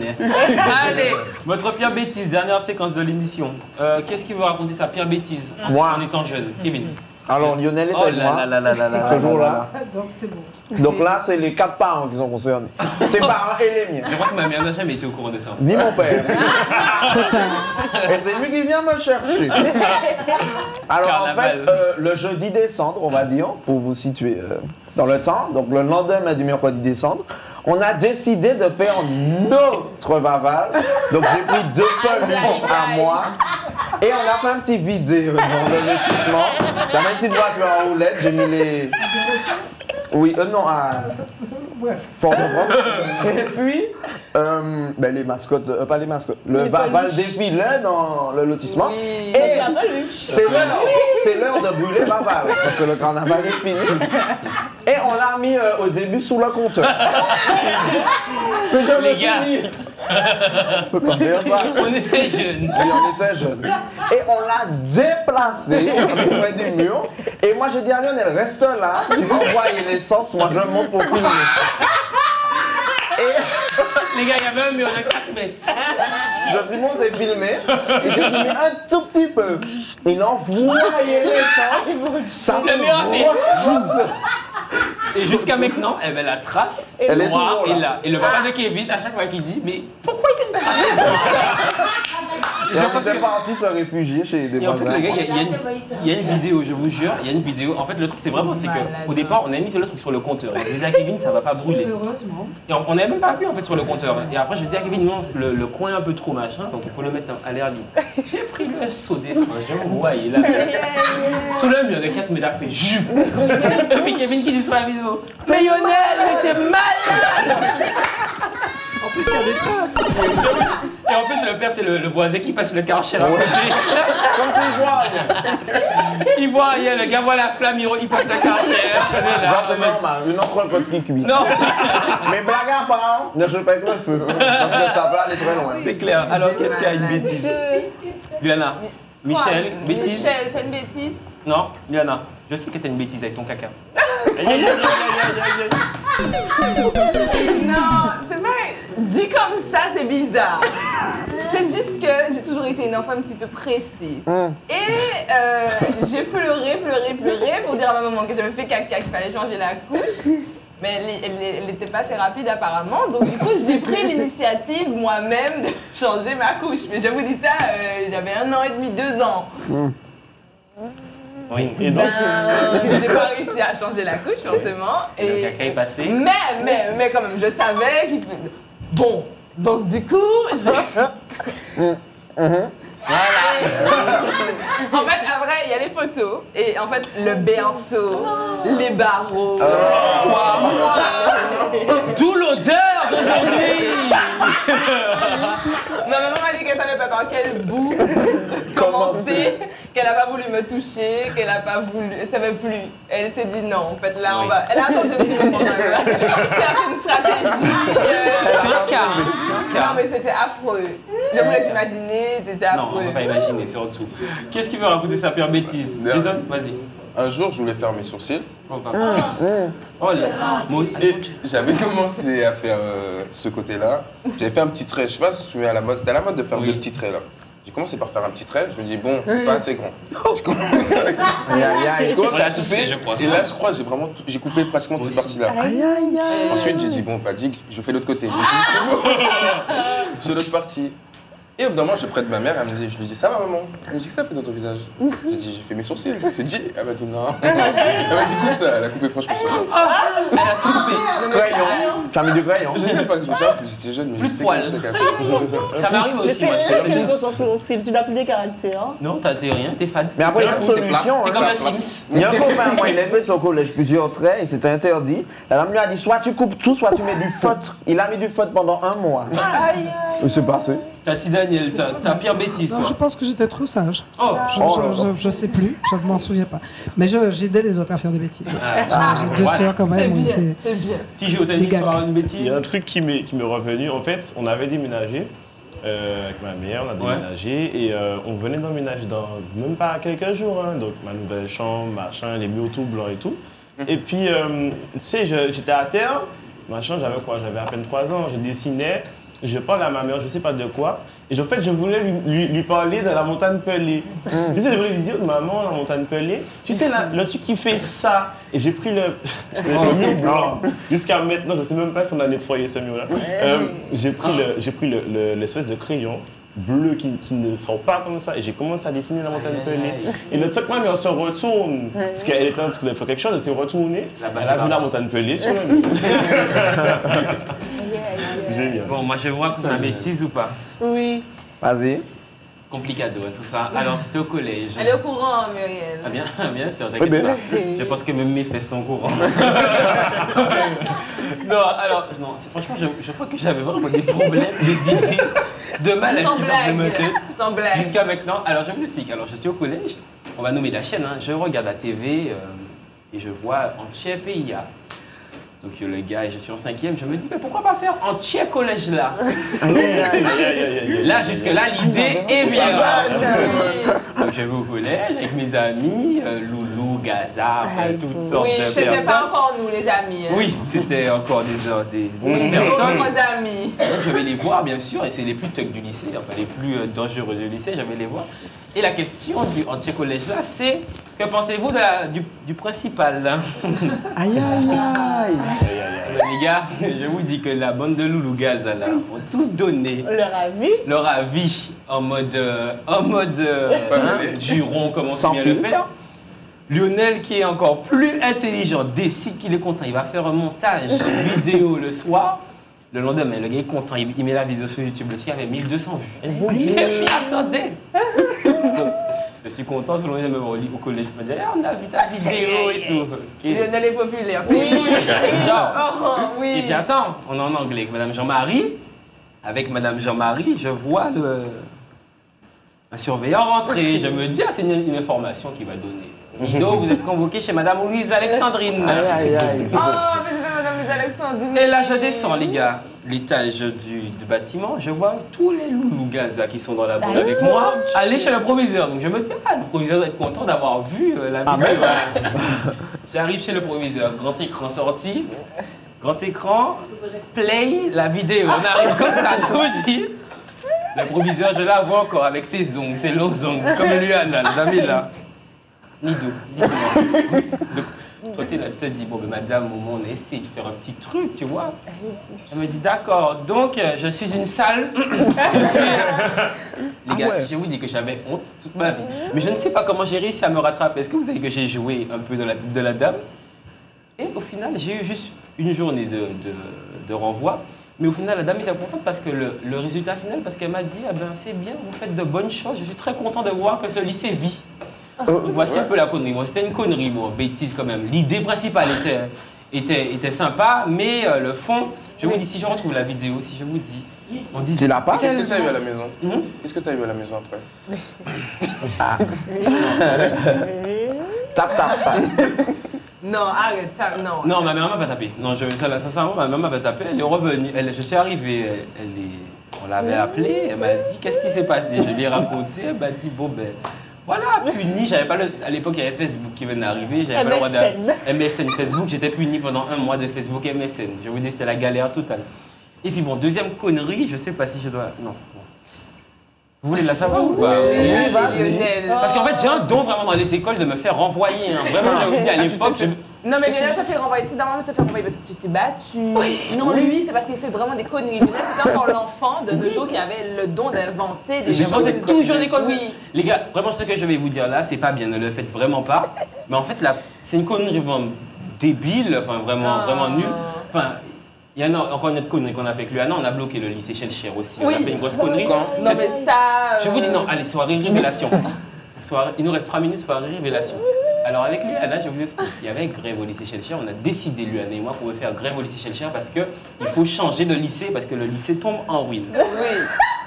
S1: Allez, votre pire bêtise, dernière séquence de l'émission. Qu'est-ce qui vous raconter sa pire bêtise en étant jeune? Kevin.
S4: Alors Lionel était avec moi, toujours là.
S2: Donc c'est bon.
S4: Donc là, c'est les 4 parents qui sont concernés. Ses parents et les miens.
S1: Je crois que ma mère n'a jamais été au courant de ça.
S4: Ni mon père.
S2: Trop tard.
S4: Et c'est lui qui vient me chercher. Alors carnaval. En fait, le jeudi décembre, on va dire, pour vous situer dans le temps, donc le lendemain du mercredi décembre, on a décidé de faire notre Vaval. Donc j'ai pris 2 peluches à moi. Et on a fait un petit vidéo dans le lotissement. Dans une petite voiture en roulette, j'ai mis les... Oui, non, à... Fort-de-France. Et puis, les mascottes, pas les mascottes, le Vaval défilait dans le lotissement.
S5: Oui.
S4: Et c'est l'heure de brûler Vaval, parce que le carnaval est fini. Et on l'a mis au début sous le compteur.
S1: Les gars,
S4: on peut pas dire ça.
S1: On était jeunes.
S4: Oui, on était jeunes. Et on l'a déplacé auprès du mur. Et moi, j'ai dit à Lionel, reste là, tu vas envoyer l'essence, moi je monte pour filmer.
S1: Les gars, il y avait un mur de 4 mètres.
S4: Je suis monté filmer et j'ai dit, mais un tout petit peu. Il envoyait l'essence. Ça fait
S1: et jusqu'à maintenant, la trace
S4: elle
S1: noire
S4: est
S1: là. Et le papa de Kevin, à chaque fois qu'il dit, mais pourquoi il y a une trace?
S4: Et on était parti se réfugier chez des voisins.
S1: Et en fait, les gars, il y a une vidéo, je vous jure, il y a une vidéo. En fait, le truc, c'est vraiment, c'est qu'au départ, on a mis le truc sur le compteur. Et j'ai dit à Kevin, ça va pas brûler.
S2: Heureusement.
S1: Et on n'avait même pas vu, en fait, sur le compteur. Et après, j'ai dit à Kevin, non, le coin est un peu trop machin, donc il faut le mettre à l'air libre. J'ai pris le saut d'essence, je me voyais là. Tout le mur de 4 mètres a fait jup. Et puis Kevin qui dit sur la vidéo, mais Lionel, mais t'es malade!
S2: En plus, il y a des traces.
S1: Et en plus, le père, c'est le voisin qui passe le karcher à côté.
S4: Comme c'est ivoirien.
S1: Ivoirien, le gars voit la flamme, il passe le karcher.
S4: Genre, c'est normal, une entrecôte qui cuit.
S1: Non.
S4: Mais blague à part, ne jette pas avec le feu. Parce que ça va aller très loin.
S1: C'est clair. Alors, qu'est-ce qu'il y a une bêtise? Luana, Michel, bêtise?
S5: Michel, tu as une bêtise?
S1: Non, Luana, je sais que t'as une bêtise avec ton caca.
S5: Non, c'est pas. Dit comme ça, c'est bizarre. C'est juste que j'ai toujours été une enfant un petit peu pressée. Et j'ai pleuré pour dire à ma maman que j'avais fait caca, qu'il fallait changer la couche. Mais elle n'était pas assez rapide apparemment. Donc du coup, j'ai pris l'initiative moi-même de changer ma couche. Mais je vous dis ça, j'avais 1 an et demi, 2 ans.
S1: Oui. Et donc,
S5: j'ai pas réussi à changer la couche forcément.
S1: Et le caca est passé.
S5: Mais quand même, je savais qu'il fait. Bon, donc du coup, j'ai. Voilà. En fait, après, il y a les photos. Et en fait, le béanceau, les barreaux.
S1: D'où l'odeur d'aujourd'hui.
S5: Ma maman m'a dit qu'elle savait pas dans quel bout commencer, qu'elle n'a pas voulu me toucher, qu'elle n'a pas voulu, elle savait plus. Elle s'est dit non, en fait là on va. Elle a attendu un petit peu quand même. Chercher une stratégie. Non mais c'était affreux. Je vous laisse imaginer, c'était affreux.
S1: Non, on ne peut pas imaginer surtout. Qu'est-ce qui veut raconter sa pire bêtise? Jason, vas-y.
S7: Un jour, je voulais faire mes sourcils.
S1: Oh,
S7: Et j'avais commencé à faire ce côté-là. J'avais fait un petit trait. Je sais pas si tu mets à la mode. C'était à la mode de faire 2 petits traits là. J'ai commencé par faire un petit trait. Je me dis bon, c'est pas assez grand. Je commence à tousser. Et là, je crois, j'ai coupé pratiquement cette partie-là. Ensuite, j'ai dit bon, pas dit, je fais l'autre côté. Sur l'autre partie. Et au bout d'un moment, je prête ma mère, je lui dis ça va maman? Elle me dit que ça fait dans ton visage. J'ai dit j'ai fait mes sourcils, c'est dit. Elle m'a dit non. Elle m'a dit coupe ça, elle a coupé franchement ça.
S1: Elle a tout coupé.
S4: Crayon. Tu as mis du crayon?
S7: Je sais pas, je me souviens plus, c'était jeune, mais
S1: plus
S7: je sais
S1: poil.
S7: que
S1: Ça m'arrive aussi moi.
S3: C'est que les autres sont sourcils, tu n'as plus des caractères.
S1: Non, t'as rien, t'es fade.
S4: Mais après, il y a une solution.
S1: T'es comme un Sims.
S4: Il y a un copain, moi, il a fait son collège plusieurs traits et c'était interdit. La dame lui a dit soit tu coupes tout, soit tu mets du feutre. Il a mis du feutre pendant 1 mois. Il s'est passé.
S1: Tati Daniel, ta pire bêtise, toi?
S2: Non, je pense que j'étais trop sage.
S1: Oh.
S2: Je sais plus, je ne m'en souviens pas. Mais j'aidais les autres à faire des bêtises. J'ai 2 sœurs quand même.
S5: C'est bien.
S1: Tijou, t'as une histoire, une bêtise?
S6: Il y a un truc qui m'est revenu. En fait, on avait déménagé avec ma mère, on a déménagé et on venait d'emménager dans même pas quelques jours. Hein, donc ma nouvelle chambre, machin, les murs tout blancs et tout. Et puis, tu sais, j'étais à terre, machin, j'avais quoi? J'avais à peine 3 ans, je dessinais. Je parle à ma mère, je sais pas de quoi. Et en fait, je voulais lui parler de la montagne Pelée. Tu sais, je voulais lui dire, maman, la montagne Pelée. Tu sais, le truc qui fait ça. Et j'ai pris le mur blanc. Jusqu'à maintenant, je sais même pas si on a nettoyé ce mur-là. J'ai pris l'espèce de crayon bleu qui ne sort pas comme ça. Et j'ai commencé à dessiner la montagne Pelée. Et le truc, ma mère se retourne. Parce qu'elle était en train de faire quelque chose, elle s'est retournée. Elle a vu la montagne Pelée sur le mur. Génial.
S1: Bon, moi je vous raconte ma bêtise ou pas?
S3: Oui.
S4: Vas-y.
S1: Complicado, tout ça. Alors, c'était au collège.
S5: Elle est au courant, Muriel.
S1: Ah bien sûr, t'inquiète pas. Je pense que même mes fesses sont au courant. Non, alors, non, franchement, je crois que j'avais vraiment des problèmes, des idées de malade qui sortent de ma tête.
S5: Sans blague.
S1: Jusqu'à maintenant. Alors, je vous explique. Alors, je suis au collège, on va nommer la chaîne, hein. Je regarde la TV et je vois entier PIA. Donc le gars, et je suis en 5e, je me dis, mais pourquoi pas faire entier collège là? Là, jusque-là, l'idée est bien. Donc je vais au collège avec mes amis, Loulou, Gaza, toutes sortes de personnes.
S5: Oui, c'était pas encore nous les amis. Hein.
S1: Oui, c'était encore des
S5: personnes. D'autres amis.
S1: Donc je vais les voir, bien sûr, et c'est les plus thugs du lycée, enfin les plus dangereux du lycée, je vais les voir. Et la question du entier collège là, c'est que pensez-vous du principal?
S2: Aïe aïe aïe.
S1: Les gars, je vous dis que la bande de Loulou Gaza là ont tous donné leur avis en mode juron, comme on sait bien le faire. Lionel, qui est encore plus intelligent, décide qu'il est content. Il va faire un montage vidéo le soir. Le lendemain, le gars est content, il met la vidéo sur YouTube. Le truc avait 1200 vues. Et bon Dieu, mais attendez! Je suis content, selon les mêmes au collège. Je me dis, on a vu ta vidéo et tout. Okay.
S5: Lionel est populaire.
S1: Oui. Et puis attends, on est en anglais avec Madame Jean-Marie. avec Madame Jean-Marie, je vois un surveillant rentrer. Je me dis, ah, c'est une information qu'il va donner. Nido, vous êtes convoqué chez Madame Louise Alexandrine.
S4: Aïe, aïe, aïe.
S5: Oh, mais c'était Madame Louise Alexandrine.
S1: Et là, je descends, les gars, l'étage du bâtiment. Je vois tous les loulous Gaza qui sont dans la bande avec moi aller chez le proviseur. Donc je me dis, ah, le proviseur doit être content d'avoir vu la vidéo. J'arrive chez le proviseur, grand écran sorti, grand écran, play la vidéo. On arrive comme ça, je vous dis. Le proviseur, je la vois encore avec ses ongles, ses longs ongles, comme Luana, vous avez là. Nido, dis-moi. Donc, toi, tu es là, tu te dis, bon, mais madame, au moins, on a essayé de faire un petit truc, tu vois. Elle me dit, d'accord, donc, je suis une salle. Les gars, je vous dis que j'avais honte toute ma vie. Mais je ne sais pas comment j'ai réussi à me rattraper. Est-ce que vous savez que j'ai joué un peu dans la tête de la dame? Et au final, j'ai eu juste une journée de renvoi. Mais au final, la dame était contente parce que le résultat final, parce qu'elle m'a dit, ah ben, c'est bien, vous faites de bonnes choses. Je suis très content de voir que ce lycée vit. Voici un peu la connerie. Bon, c'était une connerie, bon, bêtise quand même. L'idée principale était sympa, mais le fond, je vous dis, si je retrouve la vidéo, si je vous dis, on dit...
S4: C'est la part.
S7: Qu'est-ce que tu as eu à la maison? Qu'est-ce que tu as eu à la maison après?
S4: Tap.
S5: Non, arrête, non.
S1: Non, ma mère m'a pas tapé. Non, sincèrement, ma mère m'a pas tapé. Elle est revenue. Je suis arrivé, on l'avait appelée. Elle m'a dit, qu'est-ce qui s'est passé? Je lui ai raconté. Elle m'a dit, bon ben... Voilà, puni, j'avais pas à l'époque il y avait Facebook qui venait d'arriver, j'avais pas le droit de MSN Facebook, j'étais puni pendant un mois de Facebook MSN. Je vous dis c'était la galère totale. Et puis bon, deuxième connerie, je sais pas si je dois. Non. Vous voulez la savoir?
S5: Oui, Lionel.
S1: Parce qu'en fait j'ai un don vraiment dans les écoles de me faire renvoyer. Hein. Vraiment, je vous dis à l'époque.
S5: Non mais Lionel ça fait renvoyer, tu normalement ça fait renvoyer parce que tu t'es battu. Non lui c'est parce qu'il fait vraiment des conneries. Lionel c'était encore l'enfant de nos jours qui avait le don d'inventer des choses.
S1: J'inventais toujours des conneries. Oui. Les gars, vraiment ce que je vais vous dire là, c'est pas bien, ne le faites vraiment pas. Mais en fait là, c'est une connerie vraiment débile, enfin vraiment nulle. Enfin, il y en a encore une autre connerie qu'on a fait avec Luana, on a bloqué le lycée Shelcher aussi.
S5: Oui.
S1: On a fait une grosse connerie.
S5: Non mais ça.
S1: Je vous dis non, allez, soirée révélation. Il nous reste 3 minutes, soirée révélation. Alors avec Luana, je vous explique, il y avait grève au lycée Shelcher, on a décidé Luana et moi qu'on veut faire grève au lycée Shelcher parce qu'il faut changer de lycée parce que le lycée tombe en ruine.
S5: Oui.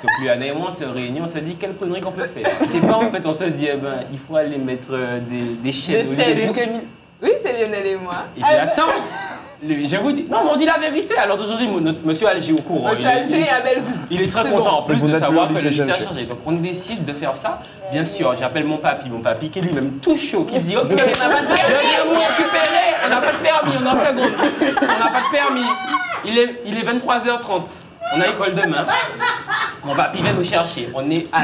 S1: Donc Luana et moi on s'est réunis, on s'est dit quelle connerie qu'on peut faire. C'est pas en fait, on s'est dit il faut aller mettre des chaînes au lycée.
S5: Oui, c'est Lionel et moi.
S1: Et puis attends, je vous dis, non mais on dit la vérité. Alors d'aujourd'hui, notre monsieur Alger au courant.
S5: Monsieur Alger est à Bellevue.
S1: Il est très content en plus de savoir que le lycée a changé. Donc on décide de faire ça. Bien sûr, j'appelle mon papy qui est lui-même tout chaud, qui dit ok, on n'a pas de permis, je viens vous récupérer, on n'a pas de permis, on est en seconde, on n'a pas de permis. Il est 23h30, on a école demain. Mon papy vient nous chercher, on est à...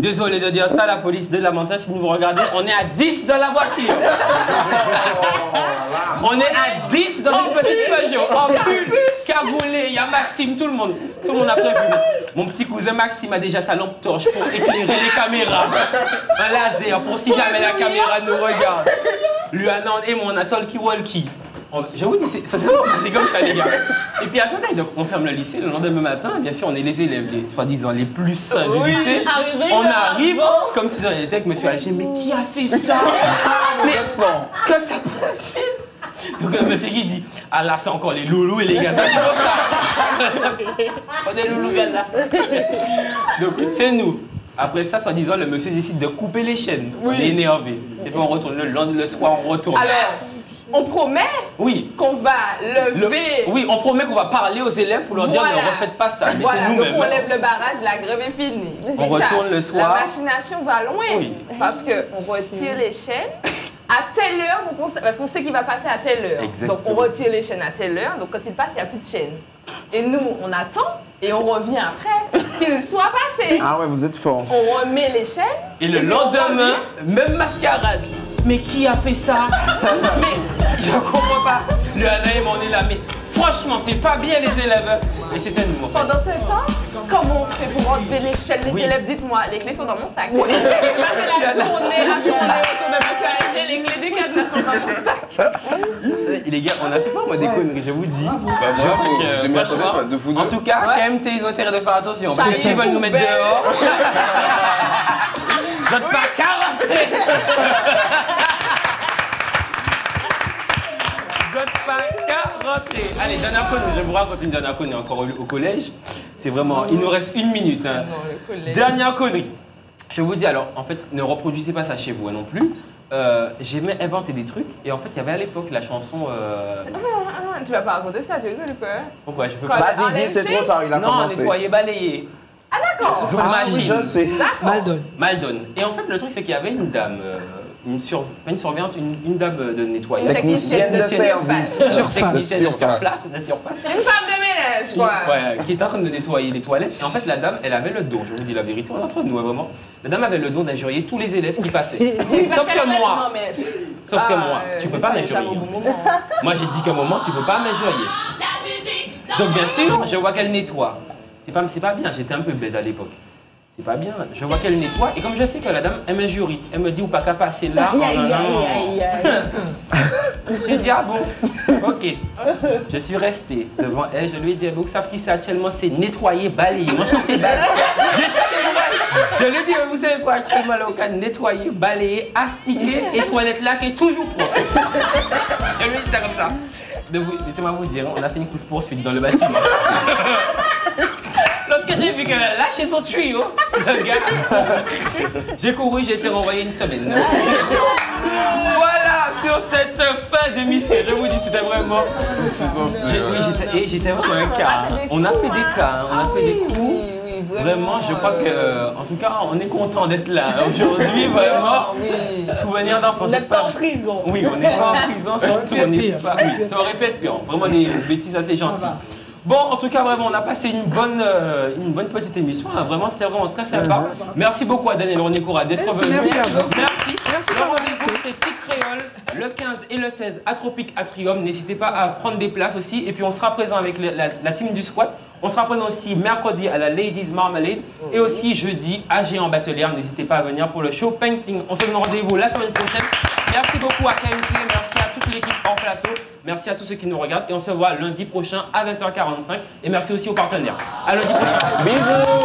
S1: Désolé de dire ça, la police de Lamentin, si vous regardez, on est à 10 dans la voiture. On est à 10 dans une petite Peugeot, en pull, cagoulé, il y a Maxime, tout le monde a prévu. Mon petit cousin Maxime a déjà sa lampe torche pour éclairer les caméras. Un laser pour si jamais la caméra nous regarde. Luana et moi, on a talkie-walkie. Je vous dis, c'est comme ça les gars. Et puis attendez, donc on ferme le lycée le lendemain matin. Bien sûr, on est les élèves, soi-disant les plus sains du lycée. On arrive comme si on était avec monsieur Alger. Mais qui a fait ça? Mais que ça possible? Donc le monsieur qui dit, ah là c'est encore les loulous et les gazas qui font ça. On est loulous gaza. Donc c'est nous. Après ça, soi-disant, le monsieur décide de couper les chaînes. Oui. On est énervé. C'est pas on retourne le soir, on retourne.
S5: Alors, on promet qu'on va lever.
S1: Oui, on promet qu'on va parler aux élèves pour leur dire ne refaites pas ça.
S5: Voilà, donc on lève le barrage, la grève est finie.
S1: On retourne le soir.
S5: La machination va loin. Oui. Parce qu'on retire les chaînes à telle heure, parce qu'on sait qu'il va passer à telle heure.
S1: Exactement.
S5: Donc on retire les chaînes à telle heure, donc quand il passe, il n'y a plus de chaînes. Et nous, on attend et on revient après qu'il soit passé.
S4: Ah ouais, vous êtes fort.
S5: On remet les chaînes.
S1: Et le lendemain, même mascarade. Mais qui a fait ça? Mais je comprends pas. Le Anaïm, on est là, mais franchement, c'est pas bien les élèves. Et c'était nous. En fait.
S5: Pendant ce temps, comment on fait pour enlever les chaînes? Les élèves, dites-moi, les clés sont dans mon sac. Oui. C'est la journée à tourner autour de monsieur Alger, les clés du cadenas sont dans mon sac.
S1: Les gars, on a fait pas moi des conneries, je vous dis.
S7: J'ai mis un de vous deux.
S1: En tout cas, KMT, ils ont intérêt de faire attention. Parce que s'ils veulent nous mettre dehors, vous n'êtes pas qu'à rentrer. Vous n'êtes pas qu'à rentrer. Allez, dernière connerie, je vous raconte une dernière connerie encore au collège. C'est vraiment, il nous reste 1 minute. Hein. Dernière connerie. Je vous dis alors, en fait, ne reproduisez pas ça chez vous hein, non plus. J'aimais inventer des trucs et en fait, il y avait à l'époque la chanson.
S5: Tu vas pas raconter ça, tu rigoles ou quoi?
S1: Pourquoi je peux
S5: pas?
S4: Vas-y, dis, c'est trop tard, il a commencé.
S1: Non, nettoyer, balayer.
S5: Ah d'accord.
S1: Sur machine.
S4: Je sais.
S1: Maldon. Et en fait, le truc, c'est qu'il y avait une dame, pas une surveillante, une dame de nettoyage.
S4: Technicienne de service.
S1: Technicienne de surface.
S5: C'est une femme de ménage, quoi.
S1: Ouais, qui était en train de nettoyer les toilettes. Et en fait, la dame, elle avait le don, je vous dis la vérité, on est entre nous, hein, vraiment. La dame avait le don d'injurier tous les élèves qui passaient. Sauf que moi.
S5: Non, mais...
S1: Sauf que moi, tu peux pas m'injurier. Moi, j'ai dit qu'à un moment, tu peux pas m'injurier. Donc, bien sûr, je vois qu'elle nettoie. C'est pas bien, j'étais un peu bête à l'époque. C'est pas bien, je vois qu'elle nettoie et comme je sais que la dame, elle m'injurie, elle me dit ou pas qu'à passer là. J'ai dit ah bon, ok. Je suis resté devant elle, je lui ai dit vous savez ça actuellement c'est nettoyer, balayer. Moi je sais balayer. J'ai chanté pour elle. Je lui ai dit vous savez quoi actuellement là au cas nettoyer, balayer, astiquer et toilette là qui est toujours propre. Je lui ai dit ça comme ça. Laissez-moi vous dire, on a fait une course-poursuite dans le bâtiment. Lorsque j'ai vu qu'elle a lâché son tuyau, le gars, j'ai couru, j'ai été renvoyé une semaine. Voilà, sur cette fin de mission, je vous dis, c'était vraiment... J'étais vraiment un cas. On a fait des cas, on a fait des coups. Vraiment, je crois que, en tout cas, on est content d'être là aujourd'hui, vraiment. Souvenir d'enfance.
S3: On n'est pas en prison.
S1: Oui, on n'est pas en prison, surtout. On n'est pas. Oui, ça aurait pu être pire. Vraiment des bêtises assez gentilles. Bon, en tout cas, vraiment, on a passé une bonne petite émission. Vraiment, c'était vraiment très sympa. Merci beaucoup à Daniel Ronécoura d'être venu.
S2: Merci à vous.
S1: Merci. Le rendez-vous, c'est Tic Créole, le 15 et le 16 à Tropic Atrium. N'hésitez pas à prendre des places aussi. Et puis, on sera présent avec la team du squat. On sera présent aussi mercredi à la Ladies Marmalade et aussi jeudi à Géant Batelière. N'hésitez pas à venir pour le show painting. On se donne rendez-vous la semaine prochaine. Merci beaucoup à KMT, merci à toute l'équipe en plateau, merci à tous ceux qui nous regardent et on se voit lundi prochain à 20h45 et merci aussi aux partenaires. À lundi prochain.
S4: Bisous.